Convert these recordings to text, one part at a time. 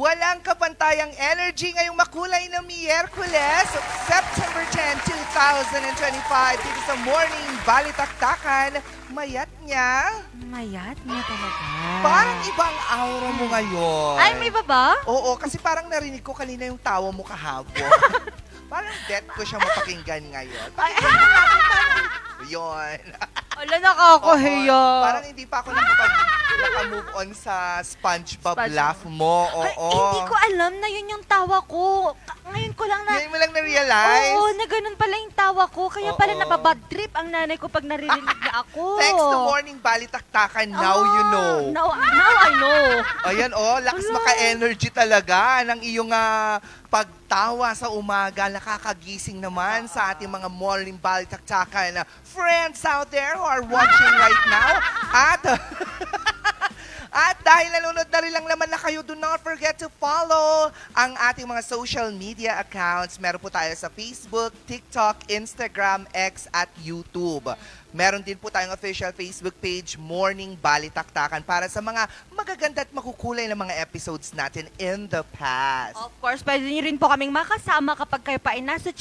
Walang kapantayang energy ngayong makulay na Miyerkules, September 10, 2025. Dito sa Morning Balitaktakan, mayat niya. Mayat niya talaga. Parang ibang aura mo ngayon. Ay, may baba? Oo, kasi parang narinig ko kanina yung tawa mo kahapon. Parang death ko siya mapakinggan ngayon. Yun. Wala, nakakahiya. Oo, parang hindi pa ako naka-move on sa SpongeBob laugh mo. Oo. Ay, hindi ko alam na yun yung tawa ko. Ngayon ko lang na... Ngayon mo lang na-realize? Oo, na ganun pala yung tawa ko. Kaya pala Oo. nababad trip ang nanay ko pag naririnig na ako. Thanks to Morning Balitaktakan, now you know. Now I know. Ayan, lakas maka-energy talaga ng iyong pagtawa sa umaga. Nakakagising naman sa ating mga Morning Balitaktakan friends out there who are watching right now. At dahil nanonood na rin lang naman na kayo, do not forget to follow ang ating mga social media accounts. Meron po tayo sa Facebook, TikTok, Instagram, X at YouTube. Meron din po tayong official Facebook page, Morning Balitaktakan, para sa mga magaganda at makukulay na mga episodes natin in the past. Of course, pwede niyo rin po kaming makasama kapag kayo pa ay nasa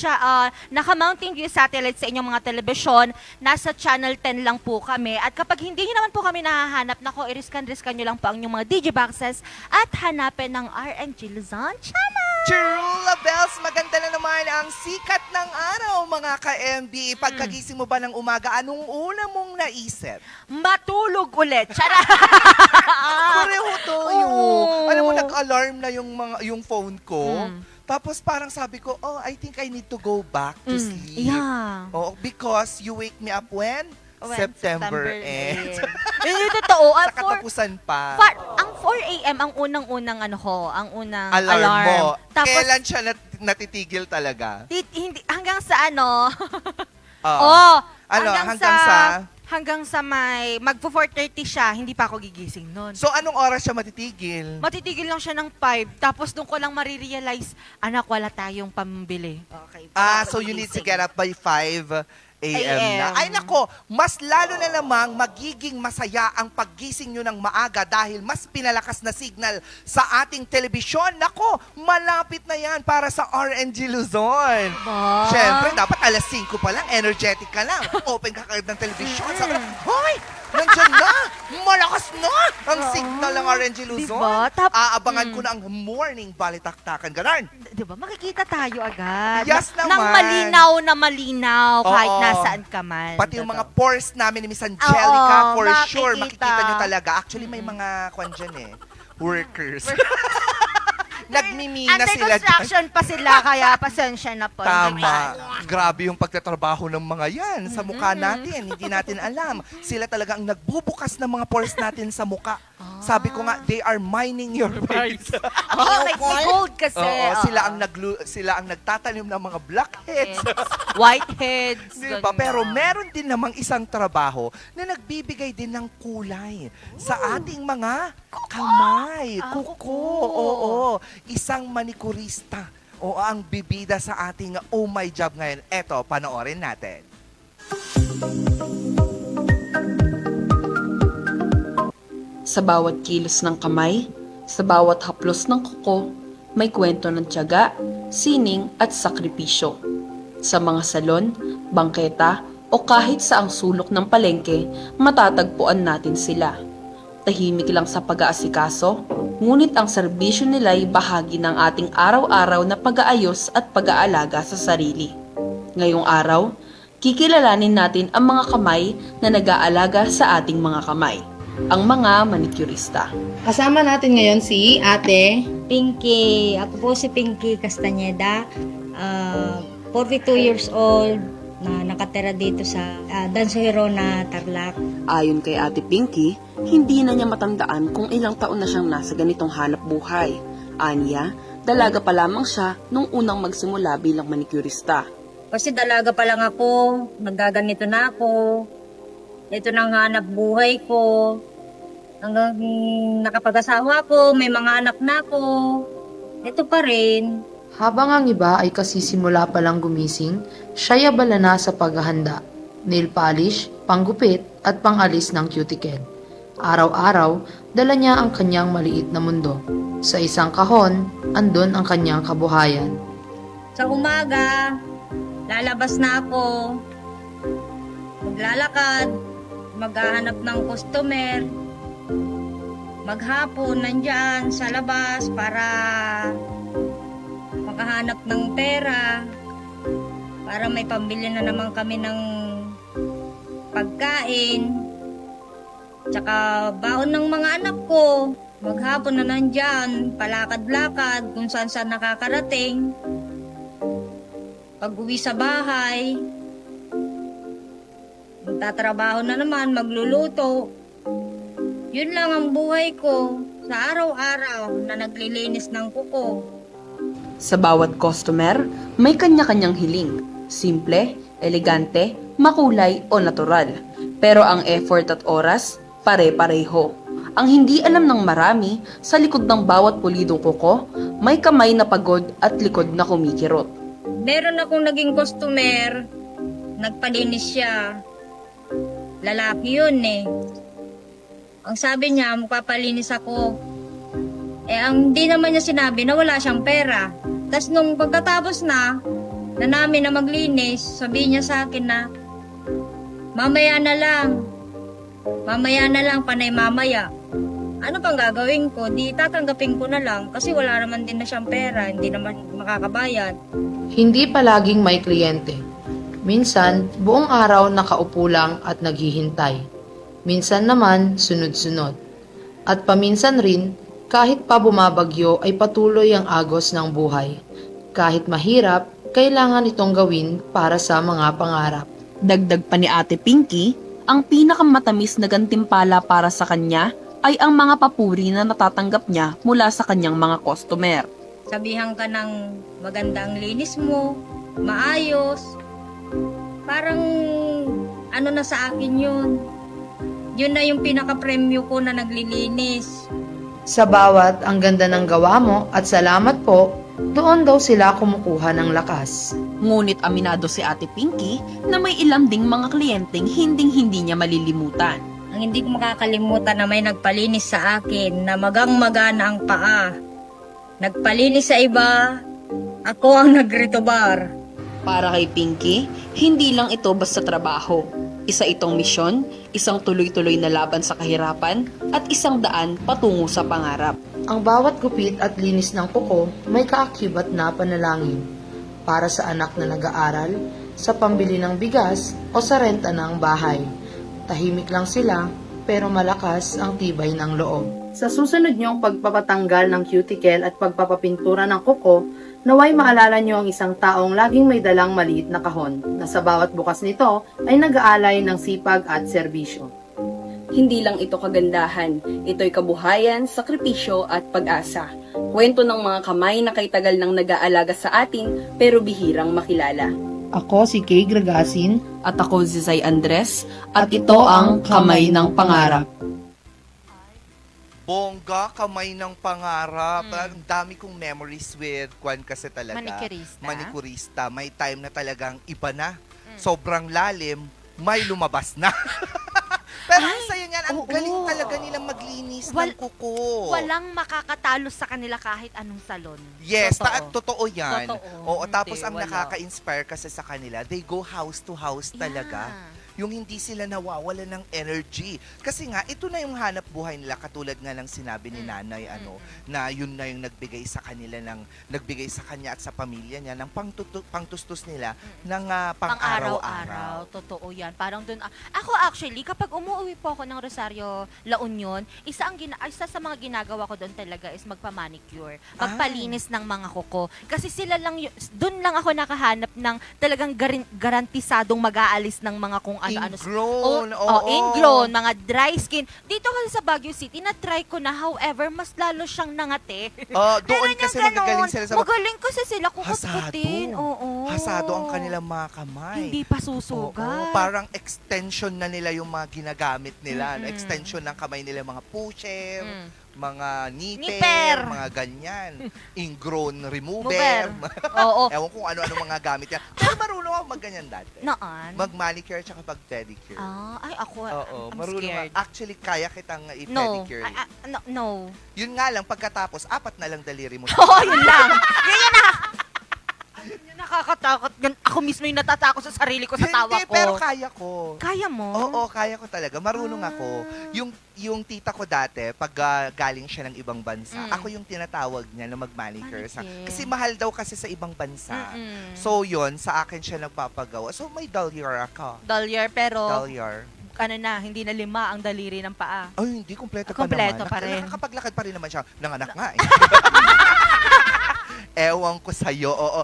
naka-mounting view satellite sa inyong mga telebisyon. Nasa channel 10 lang po kami. At kapag hindi niyo naman po kami nahahanap, nako, iriskan-riskan niyo lang po ang inyong mga digiboxes at hanapin ng RNG Luzon Channel. Chirula Bells, maganda na naman ang sikat ng araw, mga ka-MB. Pagkagising mo ba ng umaga, anong una mong naisip? Matulog ulit. Chara! Pareho tayo. Oo. Alam mo, nag-alarm na yung phone ko. Tapos parang sabi ko, I think I need to go back to sleep. Yeah. Because you wake me up when? September 8. Hindi totoo. Sa katapusan pa. Ang 4 a.m. ang unang-unang ang unang Alarm mo. Tapos, Kailan siya natitigil talaga? hindi, hanggang sa ano? Oo. Hanggang sa may magpo-4:30 siya, hindi pa ako gigising noon. So, anong oras siya matitigil? Matitigil lang siya ng 5, tapos doon ko lang marirealize, anak, wala tayong pambili. Okay. So you need to get up by 5 a.m. na. Ay nako, mas lalo na namang magiging masaya ang paggising nyo ng maaga dahil mas pinalakas na signal sa ating telebisyon. Nako, malapit na yan para sa RNG Luzon. Ba? Siyempre, dapat alas 5 pa lang, energetic ka lang. Open ka kaagad ng telebisyon. Sabi na, hoy, nandiyan na! Malakas na! Ang signal ng RNG Luzon. Diba? Aabangan ko na ang Morning Balitaktakan. Ganon. Diba? Makikita tayo agad. Yes naman. Nang malinaw na malinaw kahit Oo. nasaan ka man. Pati yung mga pores namin ni Miss Angelica, for makikita. sure, makikita nyo talaga. Actually, may mga kwan dyan workers. Nagmimina Under sila dyan. construction pa sila, kaya pasensya na po. Tama. Grabe yung pagtatrabaho ng mga yan sa mukha natin. Hindi natin alam. Sila talaga ang nagbubukas ng mga pores natin sa mukha. Sabi ko nga, they are mining your face. May gold kasi. Oo, sila ang nagtatanim ng mga blackheads. Whiteheads. Diba? Pero meron din namang isang trabaho na nagbibigay din ng kulay sa ating mga kamay. Kuko. Oo. Isang manikurista. O ang bibida sa ating Oh My Job ngayon. Eto, panoorin natin. Sa bawat kilos ng kamay, sa bawat haplos ng kuko, may kwento ng tiyaga, sining at sakripisyo. Sa mga salon, bangketa o kahit sa ang sulok ng palengke, matatagpuan natin sila. Tahimik lang sa pag-aasikaso, ngunit ang serbisyo nila ay bahagi ng ating araw-araw na pag-aayos at pag-aalaga sa sarili. Ngayong araw, kikilalanin natin ang mga kamay na nag-aalaga sa ating mga kamay, ang mga manicurista. Kasama natin ngayon si Ate Pinky. Ako po si Pinky Castañeda, 42 years old, na nakatira dito sa Dansohirona, Tarlac. Ayon kay Ate Pinky, hindi na niya matandaan kung ilang taon na siyang nasa ganitong hanap buhay. Anya, dalaga pa lamang siya nung unang magsimula bilang manicurista. Kasi dalaga pa lang ako, nagaganito na ako. Ito na ang hanap buhay ko. Hanggang nakapag-asawa ko, may mga anak na ako. Ito pa rin. Habang ang iba ay kasisimula pa lang gumising, siya'y abala na sa paghahanda, nail polish, panggupit at pangalis ng cuticle. Araw-araw, dala niya ang kanyang maliit na mundo. Sa isang kahon, andun ang kanyang kabuhayan. Sa umaga, lalabas na ako. Maglalakad, maghahanap ng customer. Maghapon, nandyan sa labas para makahanap ng pera. Para may pambili na naman kami ng pagkain. Tsaka baon ng mga anak ko. Maghapon na nandyan, palakad-lakad kung saan nakakarating. Pag uwi sa bahay, magtatrabaho na naman, magluluto. Yun lang ang buhay ko sa araw-araw na naglilinis ng kuko. Sa bawat customer, may kanya-kanyang hiling. Simple, elegante, makulay o natural. Pero ang effort at oras, pare-pareho. Ang hindi alam ng marami, sa likod ng bawat pulidong kuko, may kamay na pagod at likod na kumikirot. Meron akong naging customer, nagpalinis siya. Lalaki yun eh. Ang sabi niya, magpapalinis ako. Ang di naman niya sinabi na wala siyang pera. Tapos nung pagkatapos na namin na maglinis, sabi niya sa akin na, mamaya na lang, panay mamaya. Ano pang gagawin ko? Di tatanggapin ko na lang kasi wala naman din na siyang pera, hindi naman makakabayad. Hindi palaging may kliyente. Minsan, buong araw nakaupo lang at naghihintay. Minsan naman, sunod-sunod. At paminsan rin, kahit pa bumabagyo ay patuloy ang agos ng buhay. Kahit mahirap, kailangan itong gawin para sa mga pangarap. Dagdag pa ni Ate Pinky, ang pinakamatamis na gantimpala para sa kanya ay ang mga papuri na natatanggap niya mula sa kanyang mga customer. Sabihan ka ng maganda ang linis mo, maayos. Parang ano na sa akin yun. Yun na yung pinaka-premyo ko na naglilinis. Sa bawat ang ganda ng gawa mo at salamat po, doon daw sila kumukuha ng lakas. Ngunit aminado si Ate Pinky na may ilang ding mga kliyenteng hinding-hindi niya malilimutan. Ang hindi ko makakalimutan na may nagpalinis sa akin na magang-magana ang paa. Nagpalinis sa iba, ako ang nagritubar. Para kay Pinky, hindi lang ito basta trabaho. Isa itong misyon, isang tuloy-tuloy na laban sa kahirapan, at isang daan patungo sa pangarap. Ang bawat gupit at linis ng kuko may kaakibat na panalangin para sa anak na nag-aaral, sa pambili ng bigas o sa renta ng bahay. Tahimik lang sila pero malakas ang tibay ng loob. Sa susunod niyong pagpapatanggal ng cuticle at pagpapapintura ng kuko, naway maalala niyo ang isang taong laging may dalang maliit na kahon na sa bawat bukas nito ay nag-aalay ng sipag at serbisyo. Hindi lang ito kagandahan, ito'y kabuhayan, sakripisyo at pag-asa. Kwento ng mga kamay na kay tagal nang nag-aalaga sa atin pero bihirang makilala. Ako si Kay Gragasin At ako si Zay Andres at ito ang Kamay ng Pangarap. Bongga, kamay ng pangarap. Ang dami kong memories with Kwan kasi talaga. Manicurista? Manicurista. May time na talagang iba na. Sobrang lalim, may lumabas na. Pero ang saya niyan, ang oo. galing talaga nilang maglinis ng kuko. Walang makakatalo sa kanila kahit anong salon. Yes, Totoo. totoo yan. Totoo. Oo, tapos Hindi, ang wala. nakaka-inspire kasi sa kanila, they go house to house talaga. Yeah. Yung hindi sila nawawala ng energy. Kasi nga, ito na yung hanap buhay nila, katulad nga ng sinabi ni nanay, na yun na yung nagbigay sa kanya at sa pamilya niya ng pangtustos nila ng pang-araw-araw. Totoo yan. Parang dun, ako actually, kapag umuwi po ako ng Rosario, La Union, isa sa mga ginagawa ko doon talaga is magpa-manicure. Magpalinis ng mga kuko. Kasi sila lang, doon lang ako nakahanap ng talagang garantisadong mag-aalis ng mga kung ano-ano. Ingrown, Ingrown, mga dry skin. Dito kasi sa Baguio City, na-try ko na, however, mas lalo siyang nangate. Doon Meron kasi yung ganon. magagaling sila sa Magaling kasi sila kukutkutin. Oo. Hasado ang kanilang mga kamay. Hindi pa susugat. Oo, parang extension na nila yung mga ginagamit nila. Extension ng kamay nila, mga pusher, mga nipper, mga ganyan. Ingrown remover. Oo. Ewan kung ano-ano mga gamit yan. Pero marunong ako magganyan dati. Naan? Mag-manicure tsaka mag-pedicure. Ay, ako, Oo, I'm marunong scared. Actually, kaya kitang No. i-pedicure. No. Yun nga lang, pagkatapos, 4 na lang daliri mo. Oo, yun lang. Yun nakakatakot. Ako mismo yung natatakot sa sarili ko sa tawa Hindi, ko. pero kaya ko. Kaya mo? Oo, kaya ko talaga. Marunong Ah. ako. Yung tita ko dati, pag galing siya ng ibang bansa, ako yung tinatawag niya na mag-manicure. Manicure. Kasi mahal daw kasi sa ibang bansa. Mm-mm. So yun, sa akin siya nagpapagawa. So may dolyar ako. Dolyar, pero Dolyar. hindi na 5 ang daliri ng paa. Ay, hindi, kompleto pa Kompleto naman. pa rin. Nakakapaglakad pa rin naman siya. Nanganak nga eh. Ewan ko sa'yo, oo.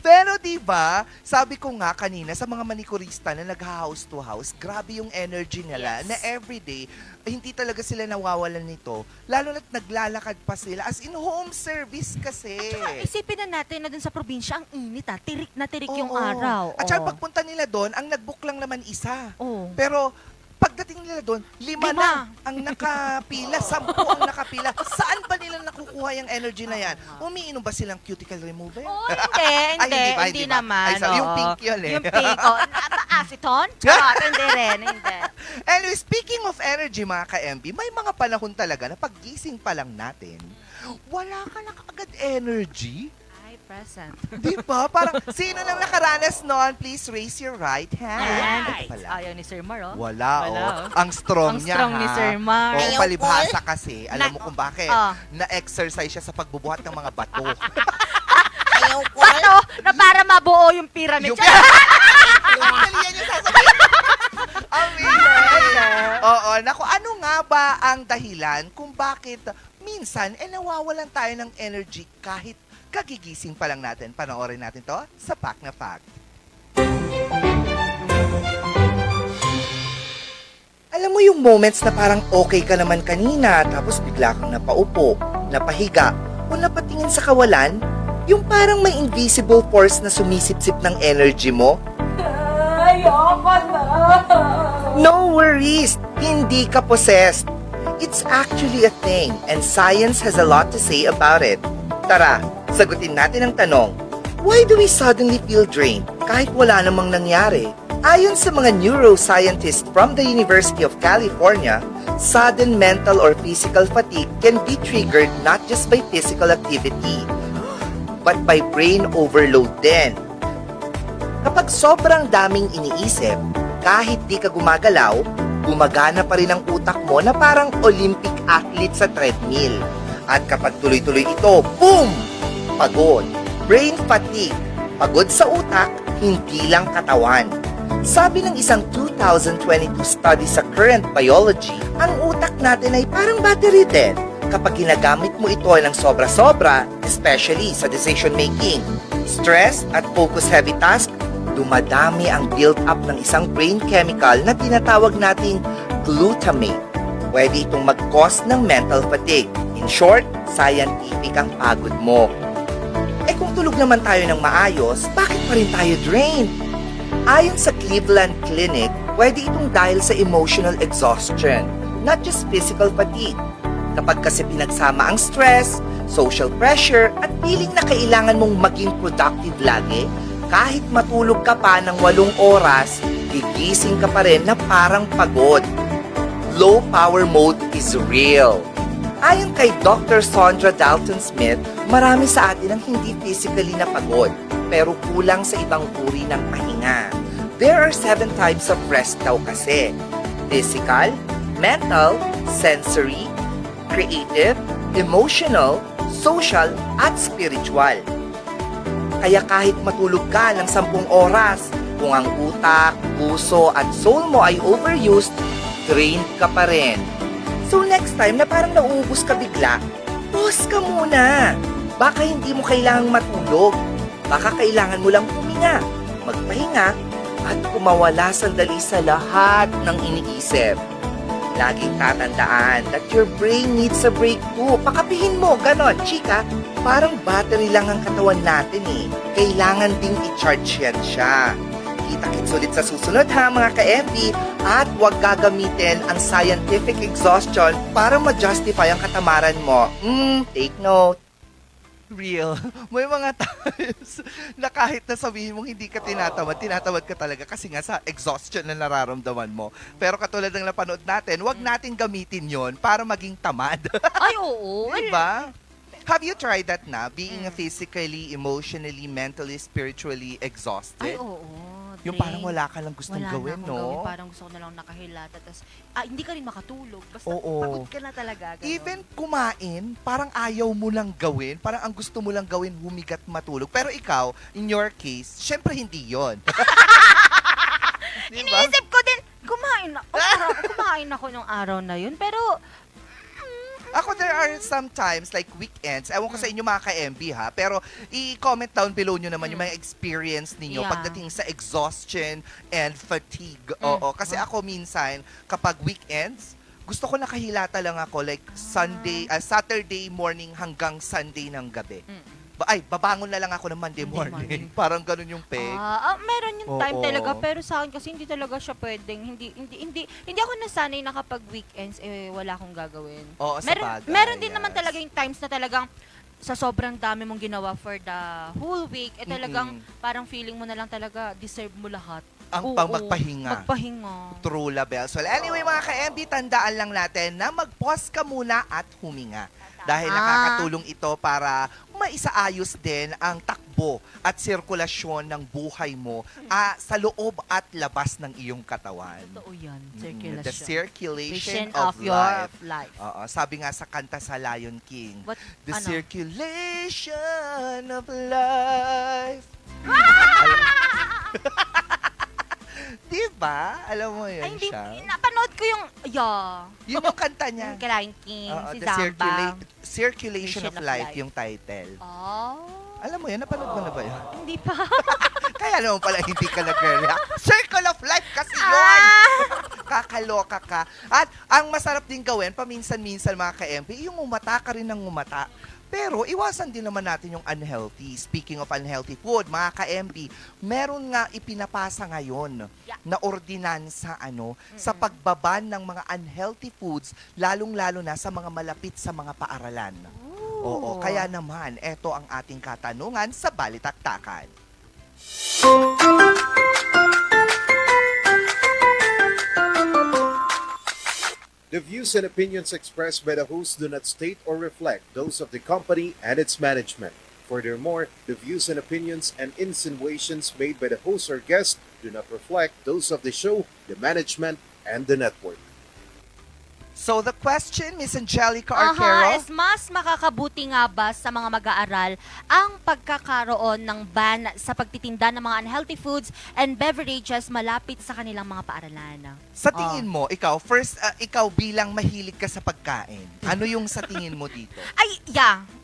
Pero 'di ba, sabi ko nga kanina sa mga manikurista na nag-house to house, grabe yung energy nila Yes. na everyday hindi talaga sila nawawalan nito. Lalo na't naglalakad pa sila as in home service kasi. Tsaka isipin na natin na dun sa probinsya, ang init tirik na tirik yung Oo. araw. At saka Oo. pagpunta nila doon, ang nag-book lang naman isa. Oo. Pero pagdating nila doon, 5 Lima. na ang nakapila, 10 ang nakapila. Saan ba nila nakukuha yung energy na yan? Umiinom ba silang cuticle remover? Oh, hindi, Ay, hindi, ba, hindi ba? naman. Ay, sorry, yung oo. pink yun eh. Yung pink, oh. Acetone? Charot, hindi rin, hindi. Anyway, speaking of energy mga ka-MB, may mga panahon talaga na paggising pa lang natin, wala ka na kaagad energy. Ay, present. Di ba? Parang, sino nang nakaranas noon? Please raise your right hand. Ito pala. Ayaw ni Sir Mar, oh. Wala, Wala, oh. Ang strong Ang niya, strong ni ha? Sir Mar. Oo, Ayaw palibhasa kasi. Alam mo kung bakit? Ah. Na-exercise siya sa pagbubuhat ng mga bato. Ano? Na para mabuo yung pyramid. Yung Actually, yan yung sasabihin. Amazing. Oo, naku, ano nga ba ang dahilan kung bakit minsan nawawalan tayo ng energy kahit kagigising pa lang natin? Panoorin natin to sa Pack na Fact. Alam mo yung moments na parang okay ka naman kanina tapos bigla kang napaupo, napahiga, o napatingin sa kawalan? Yung parang may invisible force na sumisipsip ng energy mo? No worries! Hindi ka possessed. It's actually a thing and science has a lot to say about it. Tara, sagutin natin ang tanong. Why do we suddenly feel drained kahit wala namang nangyari? Ayon sa mga neuroscientists from the University of California, sudden mental or physical fatigue can be triggered not just by physical activity, but by brain overload din. Kapag sobrang daming iniisip, kahit di ka gumagalaw, gumagana pa rin ang utak mo na parang Olympic athlete sa treadmill. At kapag tuloy-tuloy ito, boom! Pagod. Brain fatigue. Pagod sa utak, hindi lang katawan. Sabi ng isang 2022 study sa Current Biology, ang utak natin ay parang battery din. Kapag ginagamit mo ito ng sobra-sobra, especially sa decision-making, stress at focus-heavy task, dumadami ang build-up ng isang brain chemical na tinatawag nating glutamate. Pwede itong mag-cause ng mental fatigue. In short, scientific ang pagod mo. Kung tulog naman tayo ng maayos, bakit pa rin tayo drained? Ayon sa Cleveland Clinic, pwede itong dahil sa emotional exhaustion, not just physical fatigue. Kapag kasi pinagsama ang stress, social pressure, at feeling na kailangan mong maging productive lagi, kahit matulog ka pa ng 8 oras, gigising ka pa rin na parang pagod. Low power mode is real. Ayon kay Dr. Sondra Dalton-Smith, marami sa atin ang hindi physically napagod, pero kulang sa ibang uri ng pahinga. There are 7 types of rest daw kasi. Physical, mental, sensory, creative, emotional, social, at spiritual. Kaya kahit matulog ka ng 10 oras, kung ang utak, puso, at soul mo ay overused, drained ka pa rin. So next time na parang nauubos ka bigla, pause ka muna. Baka hindi mo kailangang matulog. Baka kailangan mo lang huminga, magpahinga, at kumawala sandali sa lahat ng iniisip. Laging tatandaan that your brain needs a break too. Pakapihin mo, ganon, chika. Parang battery lang ang katawan natin eh. Kailangan ding i-charge yan siya. Kita-kits ulit sa susunod ha mga ka-MB. At huwag gagamitin ang scientific exhaustion para ma-justify ang katamaran mo. Take note. Real. May mga times na kahit na sabihin mong hindi ka tinatamad ka talaga kasi nga sa exhaustion na nararamdaman mo. Pero katulad ng napanood natin, wag natin gamitin yon para maging tamad. Ay, oo. Diba? Have you tried that na? Being physically, emotionally, mentally, spiritually exhausted? Ay, oo. Yung Dre. parang wala ka lang gustong Wala gawin, na akong gawin. no? Parang gusto ko na lang nakahilata. Tapos, hindi ka rin makatulog. Basta Oo. pagod ka na talaga. Ganun. Even kumain, parang ayaw mo lang gawin. Parang ang gusto mo lang gawin, humigat matulog. Pero ikaw, in your case, syempre hindi yon. Diba? Iniisip ko din, kumain ako nung araw na yun. Pero, Ako, there are sometimes, like weekends, ewan ko sa inyo mga ka-MB ha, pero i-comment down below nyo naman yung mga experience ninyo Yeah. pagdating sa exhaustion and fatigue. Oo, kasi ako minsan, kapag weekends, gusto ko nakahilata lang ako, like Saturday morning hanggang Sunday ng gabi. Babangon na lang ako ng Monday morning. Parang ganun yung peg. meron yung time Oo. talaga. Pero sa akin kasi hindi talaga siya pwedeng. Hindi ako nasanay na kapag weekends, wala akong gagawin. Oo, sa bagay, meron din yes. naman talaga yung times na talagang sa sobrang dami mong ginawa for the whole week, talagang parang feeling mo na lang talaga deserve mo lahat. Ang Oo, magpahinga. Magpahinga. True labels. Well, anyway mga ka-MB, tandaan lang natin na mag-pause ka muna at huminga. Dahil nakakatulong ito para maisaayos din ang takbo at sirkulasyon ng buhay mo sa loob at labas ng iyong katawan. Totoo yan. The circulation Vision of your life. life. Oo, sabi nga sa kanta sa Lion King, What- the ano? circulation of life. Diba? Alam mo yun Ay, hindi, siya. napanood ko yung, Yun yung kanta niya. yung Lion King, Oo, si the Zamba. circulation of Vision of life, life. yung title. Oh, Alam mo yun, napanood mo na ba yun? hindi pa. Kaya naman pala hindi ka nag-react. Circle of life kasi yun! Kakaloka ka. At ang masarap din gawin, paminsan-minsan mga ka-MP, yung umata ka rin ng umata. Pero iwasan din naman natin yung unhealthy. Speaking of unhealthy food, mga ka-MP, meron nga ipinapasa ngayon na ordinansa sa pagbaban ng mga unhealthy foods, lalong-lalo na sa mga malapit sa mga paaralan. Oo, kaya naman, eto ang ating katanungan sa Balitaktakan. The views and opinions expressed by the host do not state or reflect those of the company and its management. Furthermore, the views and opinions and insinuations made by the host or guest do not reflect those of the show, the management, and the network. So the question, Miss Angelica Arquero? Is mas makakabuti nga ba sa mga mag-aaral ang pagkakaroon ng ban sa pagtitinda ng mga unhealthy foods and beverages malapit sa kanilang mga paaralan? Sa tingin mo, ikaw, ikaw bilang mahilig ka sa pagkain, ano yung sa tingin mo dito? Ay,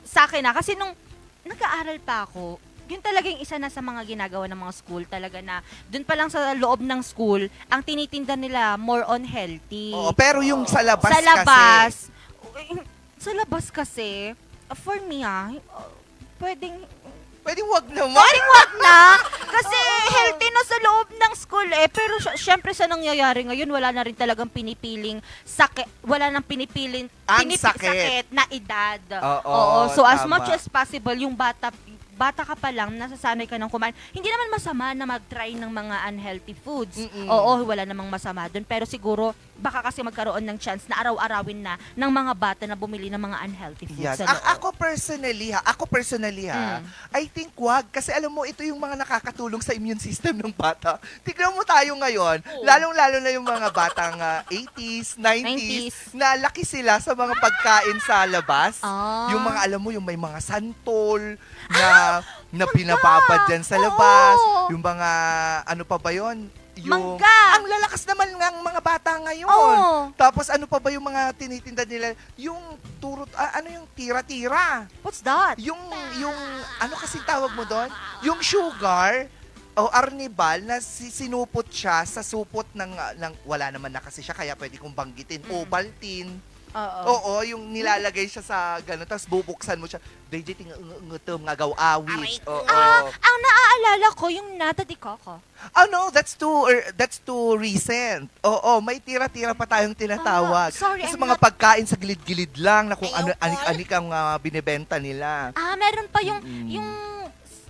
sa akin na. Kasi nung nag-aaral pa ako, yun talaga yung isa na sa mga ginagawa ng mga school talaga na dun pa lang sa loob ng school, ang tinitinda nila more on healthy. Oo, pero yung sa labas Sa labas kasi, for me pwedeng wag naman. wag na. Kasi healthy na sa loob ng school Pero syempre sa nangyayari ngayon, wala na rin talagang pinipiling sakit. Wala nang pinipiling sakit na edad. Oo, So as tama. much as possible, yung bata ka pa lang, nasasanay ka ng kumain. Hindi naman masama na mag-try ng mga unhealthy foods. Oo, wala namang masama doon. Pero siguro, baka kasi magkaroon ng chance na araw-arawin na ng mga bata na bumili ng mga unhealthy foods Yes. sa loob. Ako personally I think wag. Kasi alam mo, ito yung mga nakakatulong sa immune system ng bata. Tignan mo tayo ngayon, lalong-lalo na yung mga batang 80s, 90s, na laki sila sa mga pagkain sa labas. Yung mga, alam mo, yung may mga santol, na binababad dyan sa labas. Oo. Yung mga, ano pa ba yun? Yung, Mangga. Ang lalakas naman ng mga bata ngayon. Oo. Tapos ano pa ba yung mga tinitinda nila? Yung yung tira-tira. What's that? Yung, ano kasi tawag mo doon? Yung sugar o arnibal na sinupot siya sa supot ng wala naman na kasi siya kaya pwede kong banggitin. Ovaltine. Oo, yung nilalagay siya sa gano'n, tapos bubuksan mo siya. DJ, ngutom nga gaw-awit. Oo. Ang naaalala ko, yung nata di coco. Oh no, that's too recent. Oo, may tira-tira pa tayong tinatawag. Sorry, Kasi I'm mga not- pagkain sa gilid-gilid lang na kung Ayoko. anik-anik ang binibenta nila. Meron pa yung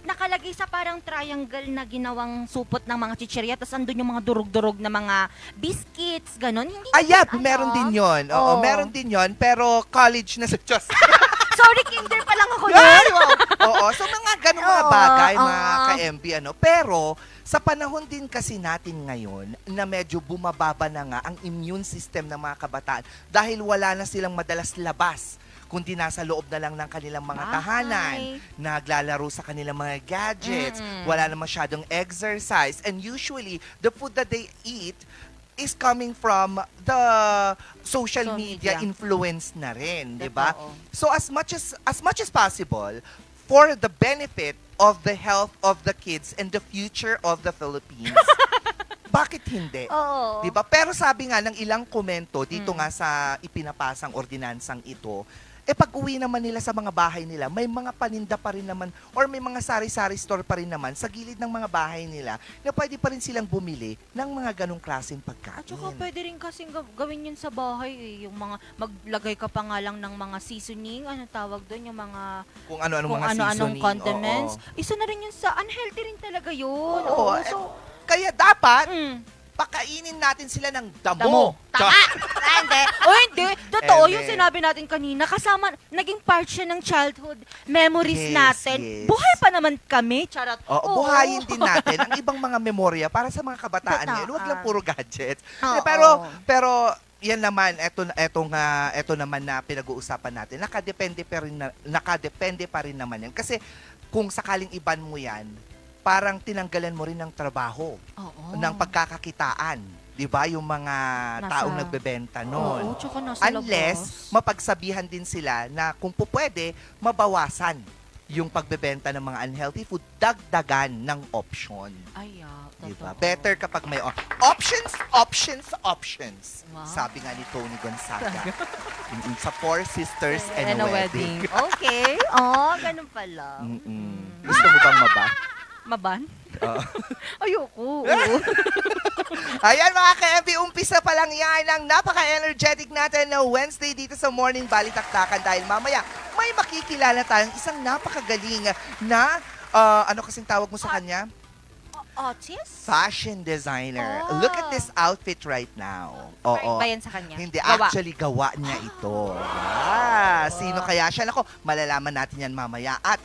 nakalagay sa parang triangle na ginawang supot ng mga chichirya, tapos andun yung mga durog-durog na mga biscuits, ganon. Hindi ko Ayap, alam. meron din yon. Oo, meron din yon, pero college na sa Diyos. Sorry, kinder pa lang ako yun. Oo, so mga ganung mga Oo, bagay, mga oo. ka-MB, ano. Pero, sa panahon din kasi natin ngayon, na medyo bumababa na nga ang immune system ng mga kabataan dahil wala na silang madalas labas, kundi nasa loob na lang ng kanilang mga Bahay. tahanan, naglalaro sa kanilang mga gadgets, wala na masyadong exercise, and usually, the food that they eat is coming from the social media media. influence na rin, 'di ba? Totoo. So as much as possible, for the benefit of the health of the kids and the future of the Philippines, bakit hindi? Oo. 'Di ba? Pero sabi nga ng ilang komento dito nga sa ipinapasang ordinansang ito, pag-uwi naman nila sa mga bahay nila, may mga paninda pa rin naman or may mga sari-sari store pa rin naman sa gilid ng mga bahay nila na pwede pa rin silang bumili ng mga ganong klaseng pagkain. At saka pwede rin kasing gawin yun sa bahay eh. Yung mga, maglagay ka pa nga lang ng mga seasoning, ano tawag doon, yung mga Kung ano-ano kung mga ano-anong seasoning. condiments. Oo. Isa na rin yun sa, unhealthy rin talaga yun. Oo, So, kaya dapat mm. pakainin natin sila ng damo. Tama! Hindi. O hindi. Totoo yung Eme. sinabi natin kanina. Kasama, naging part siya ng childhood memories Yes, natin. yes. Buhay pa naman kami. Charot. Oo, buhayin din natin ang ibang mga memorya para sa mga kabataan Totoo. ngayon. Huwag lang puro gadgets. Oo. Pero yan naman, eto naman na pinag-uusapan natin. Nakadepende pa rin naman yan. Kasi kung sakaling iban mo yan, parang tinanggalan mo rin ng trabaho, Oo. ng pagkakakitaan. 'Di ba? Yung mga taong Nasa- nagbebenta Oo, noon. tsaka nasa Unless labas. mapagsabihan din sila na kung pwede, mabawasan yung pagbebenta ng mga unhealthy food, dagdagan ng option. Ay, Diba? totoo. Better kapag may options. Wow. Sabi nga ni Tony Gonzaga. Sa Four Sisters and a Wedding. Okay. Ganun pala. Gusto mo bang maba? Maban? Oo. Ayoko. Ayan mga ka-MB, umpisa pa lang yan ang napaka-energetic natin na Wednesday dito sa Morning Balitaktakan dahil mamaya may makikilala tayong isang napakagaling na, ano kasing tawag mo sa kanya? Otis? Fashion designer. Oh. Look at this outfit right now. Oo. Ba yan sa kanya? Hindi, Gawa. actually gawa niya ito. Sino kaya siya? Nako, malalaman natin yan mamaya. At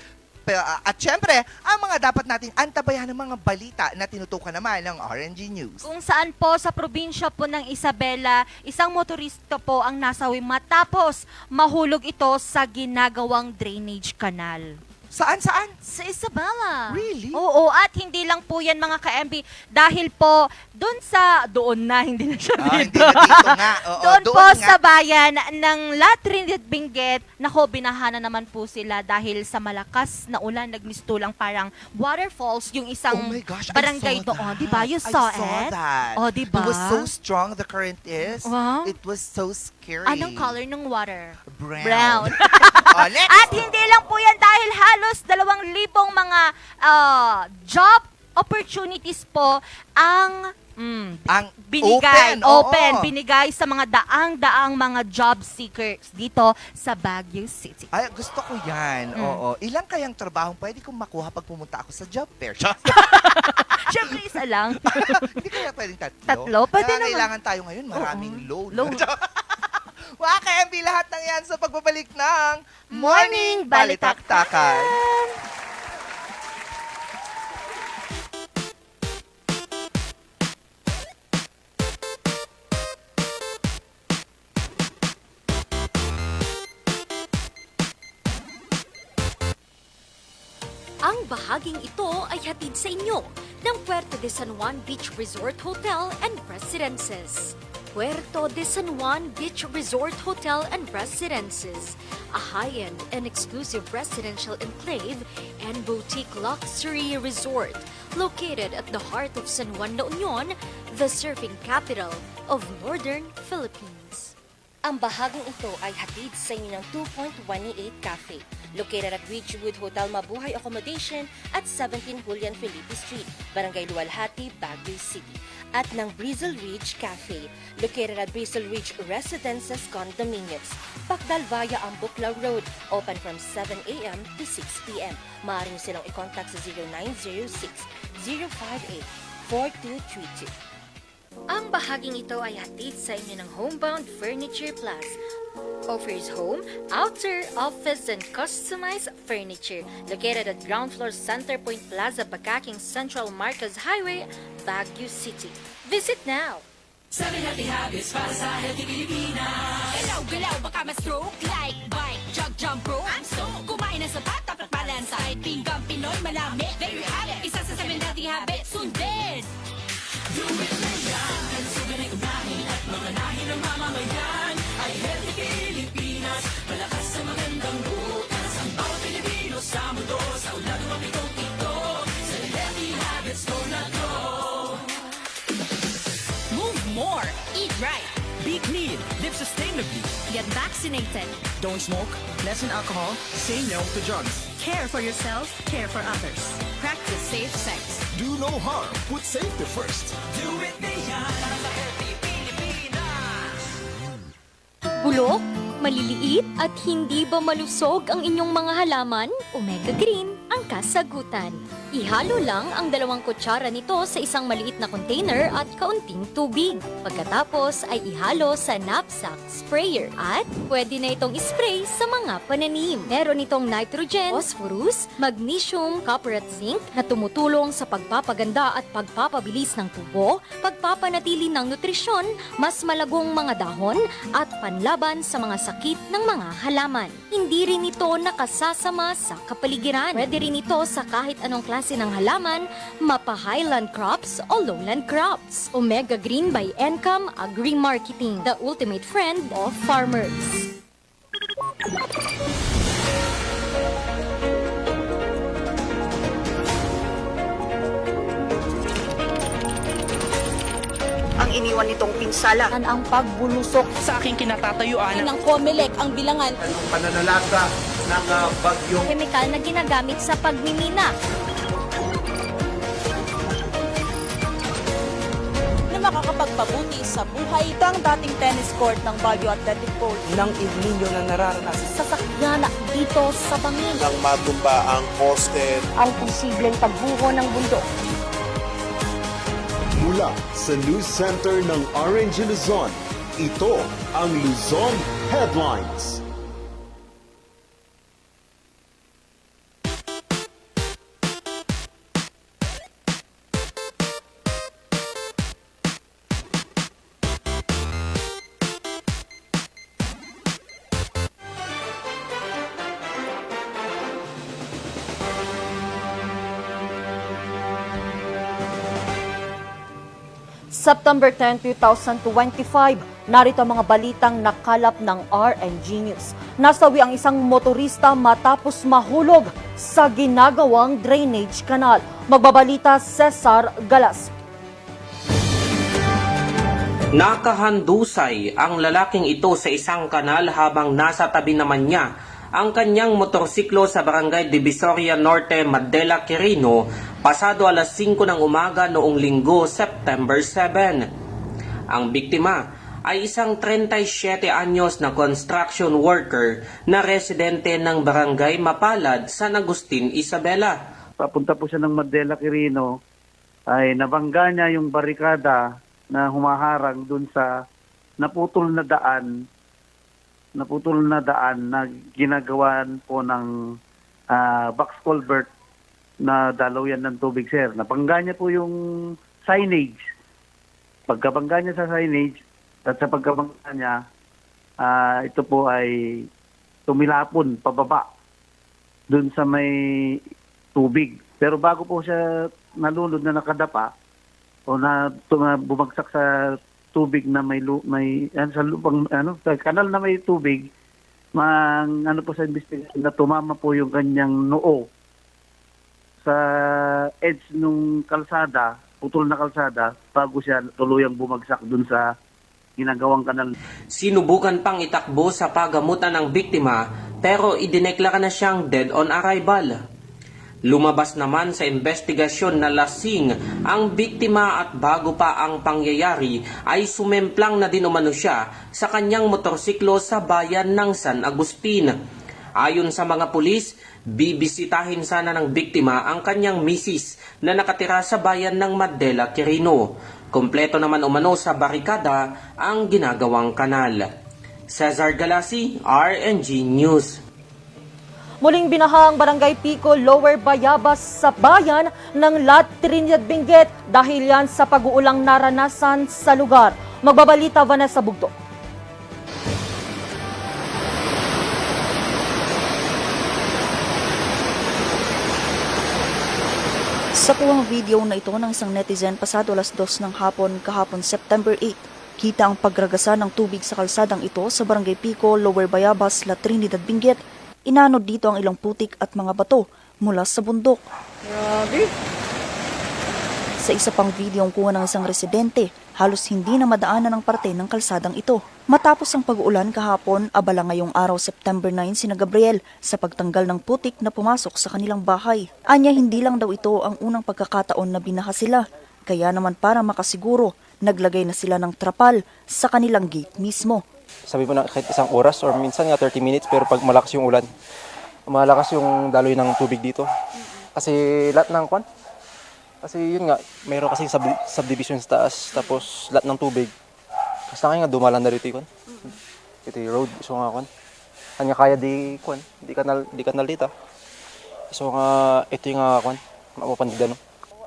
syempre, ang mga dapat nating antabayan ng mga balita na tinutukan naman ng RNG News. Kung saan po sa probinsya po ng Isabela, isang motorista po ang nasawi matapos mahulog ito sa ginagawang drainage canal. Saan? Sa Isabela. Really? Oo, at hindi lang po yan mga ka-MB dahil po doon na, hindi na siya Hindi dito. na dito nga. Oo, Doon po nga. sa bayan ng La Trinidad Benguet, nako, binahanan naman po sila dahil sa malakas na ulan, nagmistulang parang waterfalls yung isang Oh my gosh, I barangay saw doon. that. Di ba? You I saw saw it? that. Oh, di ba? It was so strong, the current is. Wow. It was so scary. Anong color ng water? Brown. Brown. Oh, next. At hindi lang po yan dahil halos 2,000 mga job opportunities po ang Ang binigay, open, oo. binigay sa mga daang mga job seekers dito sa Baguio City. Ay, gusto ko yan. Oo. Ilang kayang trabaho pwede kong makuha pag pumunta ako sa job fair? Siyempre, isa lang. Hindi kaya pwedeng tatlo? Tatlo? Pwede naman. Kailangan tayo ngayon, maraming load. Load. Mga ka-MB, lahat ng yan sa pagbabalik ng Morning Balitaktakan. Ang bahaging ito ay hatid sa inyo ng Puerto de San Juan Beach Resort Hotel and Residences. Puerto de San Juan Beach Resort Hotel and Residences, a high-end and exclusive residential enclave and boutique luxury resort located at the heart of San Juan La Union, the surfing capital of Northern Philippines. Ang bahaging ito ay hatid sa inyo ng 2.28 Cafe, located at Ridgewood Hotel Mabuhay Accommodation at 17 Julian Felipe Street, Barangay Luwalhati, Baguio City. At ng Brizzle Ridge Cafe, located at Brizzle Ridge Residences Condominiums, Pacdal via Ambuclaw Road, open from 7 a.m. to 6 p.m. Maaari niyo silang i-contact sa 0906-058-4232. Ang bahaging ito ay hatid sa inyo ng Homebound Furniture Plus. Offers home, outer, office, and customized furniture. Located at ground floor Centerpoint Plaza, Bakaking Central Marcos Highway, Baguio City. Visit now! Sabi Healthy Habits para sa Healthy Pilipinas. Galaw-galaw, baka ma-stroke. Like, bike, jog, jump, rope. I'm so kumain ng sapat, dapat balance. Kahit pinggang Pinoy, malami. There you have it. Isa sa 7 Healthy Habits. Sundin! Do it na yan. Kalusugan ay unahin at mga nahin ng mamamayan ay Healthy Pilipinas. Malakas sa magandang bukas. Ang bawat Pilipino sa mundo. Sa ulan ng mapitong ito. Sa Healthy Habits ko na to. Move more. Eat right. Be clean. Live sustainably. Get vaccinated. Don't smoke. Lessen alcohol. Say no to drugs. Care for yourself. Care for others. Practice safe sex. Do no harm. Put safety first. Do it na yan para sa Healthy Pilipinas. Bulok, maliliit at hindi ba malusog ang inyong mga halaman? Omega Green ang kasagutan. Ihalo lang ang 2 kutsara nito sa isang maliit na container at kaunting tubig. Pagkatapos ay ihalo sa knapsack sprayer at pwede na itong spray sa mga pananim. Meron itong nitrogen, phosphorus, magnesium, copper at zinc na tumutulong sa pagpapaganda at pagpapabilis ng tubo, pagpapanatili ng nutrisyon, mas malagong mga dahon at panlaban sa mga sakit ng mga halaman. Hindi rin ito nakasasama sa kapaligiran. Pwede rin ito sa kahit anong klase ng halaman, mapa-highland crops o lowland crops. Omega Green by Encam Agri-Marketing, the ultimate friend of farmers. Ang iniwan nitong pinsala. Ang pagbulusok Sa aking kinatatayuan. ng COMELEC ang bilangan. Anong pananalasa ng bagyong Chemical na ginagamit sa pagmimina. Na makakapagpabuti sa buhay ng dating tennis court ng Baguio Athletic Court. Ng El Nino na nararanasan. Sasakyan dito sa bangin. nang matumba ang poste. Ang posibleng pagbuho ng bundok. Mula sa News Center ng Orange Luzon, ito ang Luzon Headlines. September 10, 2025, narito ang mga balitang nakalap ng RNG News. Nasawi ang isang motorista matapos mahulog sa ginagawang drainage canal. Magbabalita Cesar Galas. Nakahandusay ang lalaking ito sa isang kanal habang nasa tabi naman niya ang kanyang motorsiklo sa Barangay Divisoria Norte, Mandela, Quirino, pasado alas 5 ng umaga noong Linggo, September 7. Ang biktima ay isang 37 anyos na construction worker na residente ng Barangay Mapalad, San Agustin, Isabela. Papunta po siya ng Mandela, Quirino, ay nabangga niya yung barikada na humaharang dun sa naputol na daan na ginagawan po ng box culvert na dalawian ng tubig, sir. Nabangga niya po yung signage. Pagkabangga niya sa signage at sa pagkabangga niya, ito po ay tumilapon pababa dun sa may tubig. Pero bago po siya nalunod na nakadapa o na bumagsak sa tubig na may sa lupang sa kanal na may tubig, po sa investigation na tumama po yung kanyang noo sa edge nung kalsada, putol na kalsada, bago siya tuluyang bumagsak dun sa ginagawang kanal. Sinubukan pang itakbo sa pagamutan ng biktima pero idineklara na siyang dead on arrival. Lumabas naman sa investigasyon na lasing ang biktima at bago pa ang pangyayari ay sumemplang na din umano siya sa kanyang motorsiklo sa bayan ng San Agustin. Ayon sa mga pulis, bibisitahin sana ng biktima ang kanyang misis na nakatira sa bayan ng Madela, Quirino. Kompleto naman umano sa barikada ang ginagawang kanal. Cesar Galasi, RNG News. Muling binaha ang Barangay Pico, Lower Bayabas sa bayan ng La Trinidad Benguet dahil yan sa pag-uulang naranasan sa lugar. Magbabalita Vanessa Bugto. Sa kuwang video na ito ng isang netizen pasado alas 2 ng hapon kahapon September 8, kita ang pagragasa ng tubig sa kalsadang ito sa Barangay Pico, Lower Bayabas, La Trinidad Benguet. Inanod dito ang ilang putik at mga bato mula sa bundok. Grabe! Sa isa pang videong kuha ng isang residente, halos hindi na madaanan ang parte ng kalsadang ito. Matapos ang pag-uulan kahapon, abala ngayong araw September 9 sina Gabriel sa pagtanggal ng putik na pumasok sa kanilang bahay. Anya hindi lang daw ito ang unang pagkakataon na binaha sila, kaya naman para makasiguro, naglagay na sila ng trapal sa kanilang gate mismo. Sabi mo na kahit isang oras or minsan nga 30 minutes pero pag malakas yung ulan, malakas yung daloy ng tubig dito. Kasi lahat ng kwan, kasi yun nga, mayroon kasi subdivision sa taas tapos lahat ng tubig. Kasi nga dumalan na rito yung ito yung road, so nga kwan. Kanya kaya di kwan, di kanal dito. So nga ito yung kwan, mapapandida no.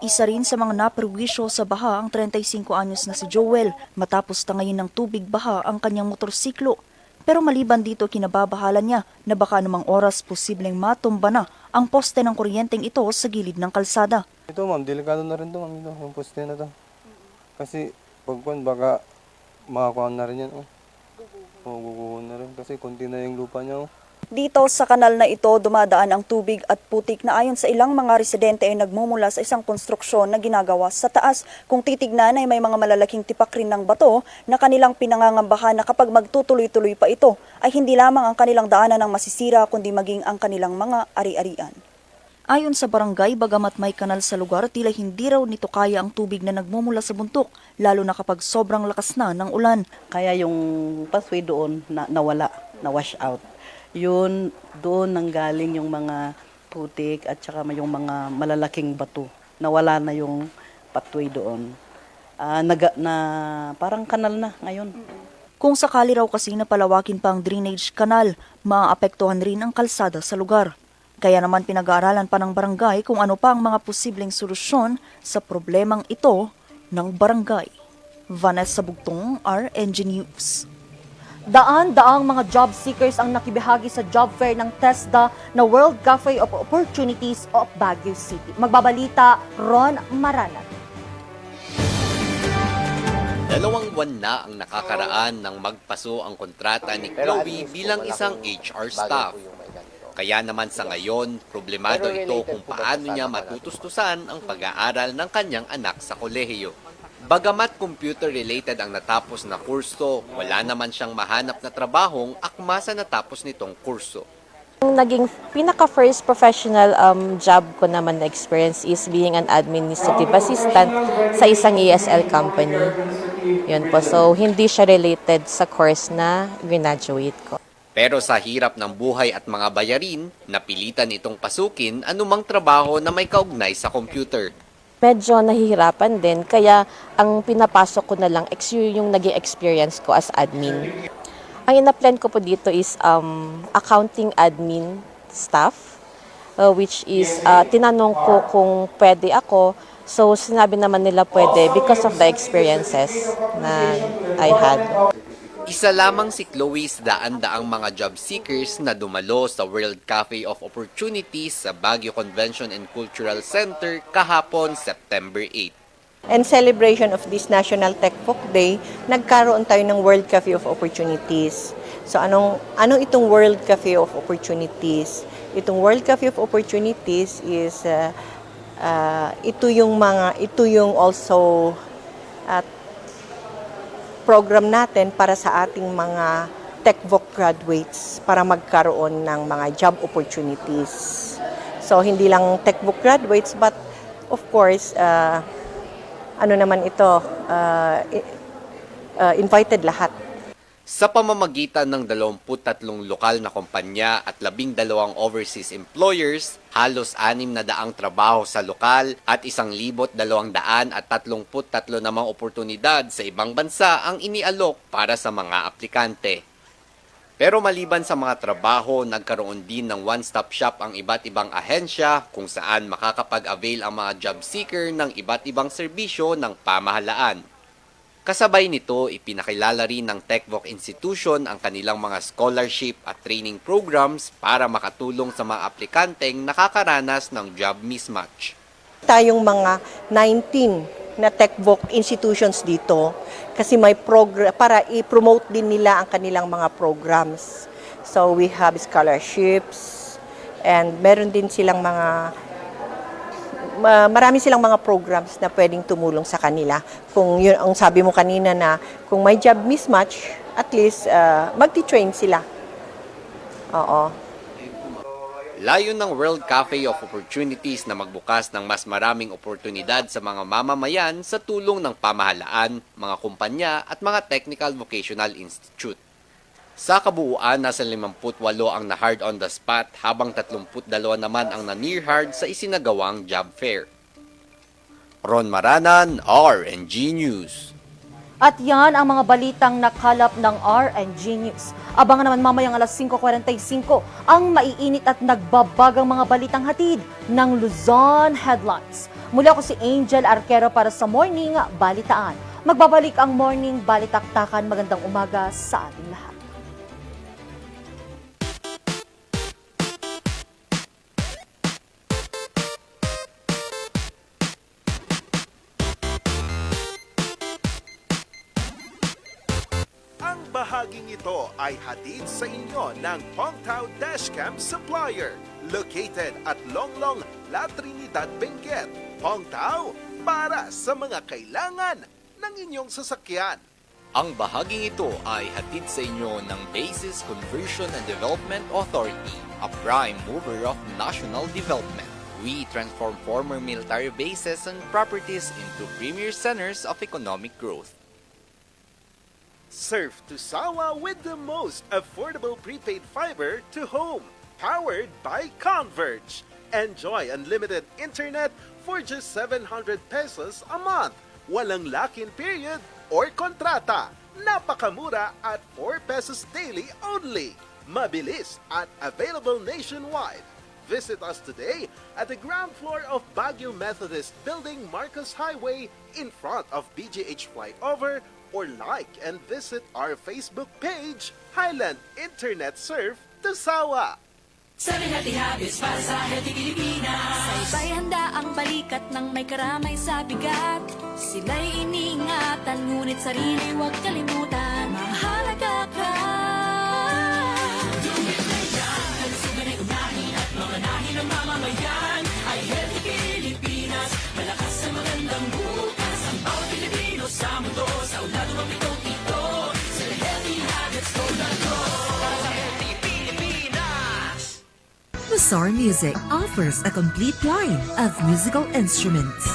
Isa rin sa mga naperwisyo sa baha ang 35 anyos na si Joel matapos tangayin ng tubig baha ang kanyang motorsiklo. Pero maliban dito kinababahala niya na baka namang oras posibleng matumba na ang poste ng kuryenteng ito sa gilid ng kalsada. Ito ma'am, delikado na rin ito ma'am, yung poste na ito. Kasi pagkuhan baka makakuha na rin yan. Guguho na rin kasi konti na yung lupa niya. Dito sa kanal na ito dumadaan ang tubig at putik na ayon sa ilang mga residente ay nagmumula sa isang konstruksyon na ginagawa sa taas. Kung titignan ay may mga malalaking tipak rin ng bato na kanilang pinangangambahan na kapag magtutuloy-tuloy pa ito ay hindi lamang ang kanilang daanan ang masisira kundi maging ang kanilang mga ari-arian. Ayon sa barangay, bagamat may kanal sa lugar, tila hindi raw nito kaya ang tubig na nagmumula sa bundok, lalo na kapag sobrang lakas na ng ulan. Kaya yung pathway doon nawala, na-wash out. Yun, doon nanggaling yung mga putik at saka yung mga malalaking bato. Nawala na yung pathway doon. Parang kanal na ngayon. Kung sakali raw kasi napalawakin pa ang drainage canal, maaapektuhan rin ang kalsada sa lugar. Kaya naman pinag-aaralan pa ng barangay kung ano pa ang mga posibleng solusyon sa problemang ito ng barangay. Vanessa Bugtong, RNG News. Daan-daang mga job seekers ang nakibahagi sa job fair ng TESDA na World Cafe of Opportunities of Baguio City. Magbabalita, Ron Maranat. 2 buwan na ang nakakaraan ng magpaso ang kontrata ni Chloe bilang isang HR staff. Kaya naman sa ngayon, problemado ito kung paano niya matutustusan ang pag-aaral ng kanyang anak sa kolehiyo. Bagamat computer-related ang natapos na kurso, wala naman siyang mahanap na trabahong akma sa natapos nitong kurso. Ang naging pinaka-first professional job ko naman na experience is being an administrative assistant sa isang ESL company. Yun po. So, hindi siya related sa course na graduate ko. Pero sa hirap ng buhay at mga bayarin, napilitan itong pasukin anumang trabaho na may kaugnay sa computer. Medyo nahihirapan din, kaya ang pinapasok ko na lang yung naging experience ko as admin. Ang ina-plan ko po dito is accounting admin staff, which is tinanong ko kung pwede ako. So sinabi naman nila pwede because of the experiences na I had. Isa lamang si Chloe sa daan-daang mga job seekers na dumalo sa World Cafe of Opportunities sa Baguio Convention and Cultural Center kahapon September 8. And celebration of this National Tech Folk Day, nagkaroon tayo ng World Cafe of Opportunities. So anong itong World Cafe of Opportunities? Itong World Cafe of Opportunities is ito yung also program natin para sa ating mga TechVoc graduates para magkaroon ng mga job opportunities. So hindi lang TechVoc graduates but of course invited lahat. Sa pamamagitan ng 23 lokal na kumpanya at 12 overseas employers, halos 600 trabaho sa lokal at 1,233 namang oportunidad sa ibang bansa ang inialok para sa mga aplikante. Pero maliban sa mga trabaho, nagkaroon din ng one-stop shop ang iba't ibang ahensya kung saan makakapag-avail ang mga job seeker ng iba't ibang serbisyo ng pamahalaan. Kasabay nito, ipinakilala rin ng TechVoc Institution ang kanilang mga scholarship at training programs para makatulong sa mga aplikanteng nakakaranas ng job mismatch. Tayong mga 19 na TechVoc institutions dito kasi may program para i-promote din nila ang kanilang mga programs. So we have scholarships and meron din silang marami silang mga programs na pwedeng tumulong sa kanila. Kung yun ang sabi mo kanina na kung may job mismatch, at least magti-train sila. Oo. Layo ng World Cafe of Opportunities na magbukas ng mas maraming oportunidad sa mga mamamayan sa tulong ng pamahalaan, mga kumpanya at mga technical vocational institute. Sa kabuuan, nasa 58 ang na-hard on the spot habang 32 naman ang na-near hard sa isinagawang job fair. Ron Maranan, RNG News. At yan ang mga balitang nakalap ng RNG News. Abangan naman mamayang alas 5:45 ang maiinit at nagbabagang mga balitang hatid ng Luzon Headlines. Muli ako si Angel Arquero para sa Morning Balitaan. Magbabalik ang Morning Balitaktakan. Magandang umaga sa ating lahat. Bahaging ito ay hatid sa inyo ng Pongtao Dashcam Supplier, located at Longlong, La Trinidad, Benguet. Pongtao, para sa mga kailangan ng inyong sasakyan. Ang bahaging ito ay hatid sa inyo ng Bases Conversion and Development Authority, a prime mover of national development. We transform former military bases and properties into premier centers of economic growth. Surf to Sawa with the most affordable prepaid fiber to home, powered by Converge. Enjoy unlimited internet for just 700 pesos a month. Walang lock-in period or kontrata. Napakamura at 4 pesos daily only. Mabilis at available nationwide. Visit us today at the ground floor of Baguio Methodist Building, Marcos Highway, in front of BGH Flyover, or like and visit our Facebook page, Highland Internet Surf to Sawa. Sabi Healthy Habits para sa Healthy Pilipinas. Sabay handa ang balikat ng may karamay sa bigat. Sila'y iniingatan, ngunit sarili huwag kalimutan. Mahalaga ka. Dumit na yan, kalusugan ay unahin at mga nahin ng mamamayan. Ay Healthy Pilipinas, malakas sa magandang bukas. Ang bawat Pilipino sa mundo, sa ulado mapitong ito. Sa Healthy Habits ko na to. Para sa Healthy Pilipinas. Mazar Music offers a complete line of musical instruments.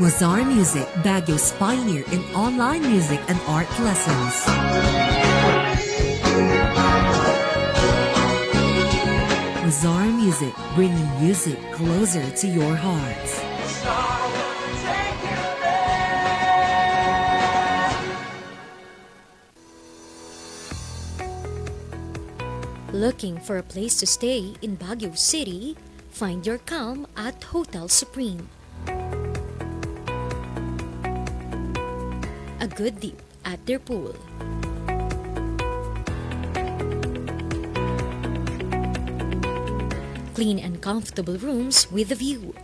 Mazar Music, Baguio's pioneer in online music and art lessons. Mazar Music, bringing music closer to your hearts. Looking for a place to stay in Baguio City? Find your calm at Hotel Supreme. A good dip at their pool. Clean and comfortable rooms with a view.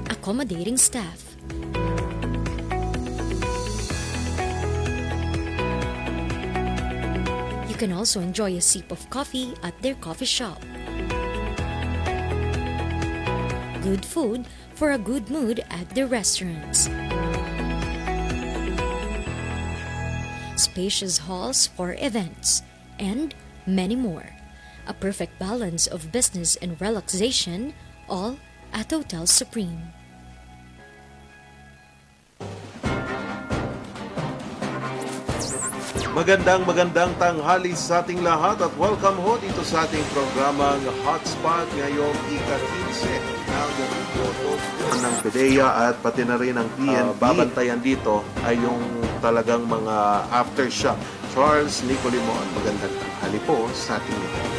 Accommodating staff. You can also enjoy a sip of coffee at their coffee shop. Good food for a good mood at their restaurants. Spacious halls for events, and many more. A perfect balance of business and relaxation, all at Hotel Supreme. Magandang tanghali sa ating lahat at welcome ho dito sa ating programang Hotspot ngayong ika-15 ng PDEA at pati na rin ng PNP. Babantayan dito ay yung talagang mga aftershock. Charles Nicolimon, magandang tanghali po sa ating lahat.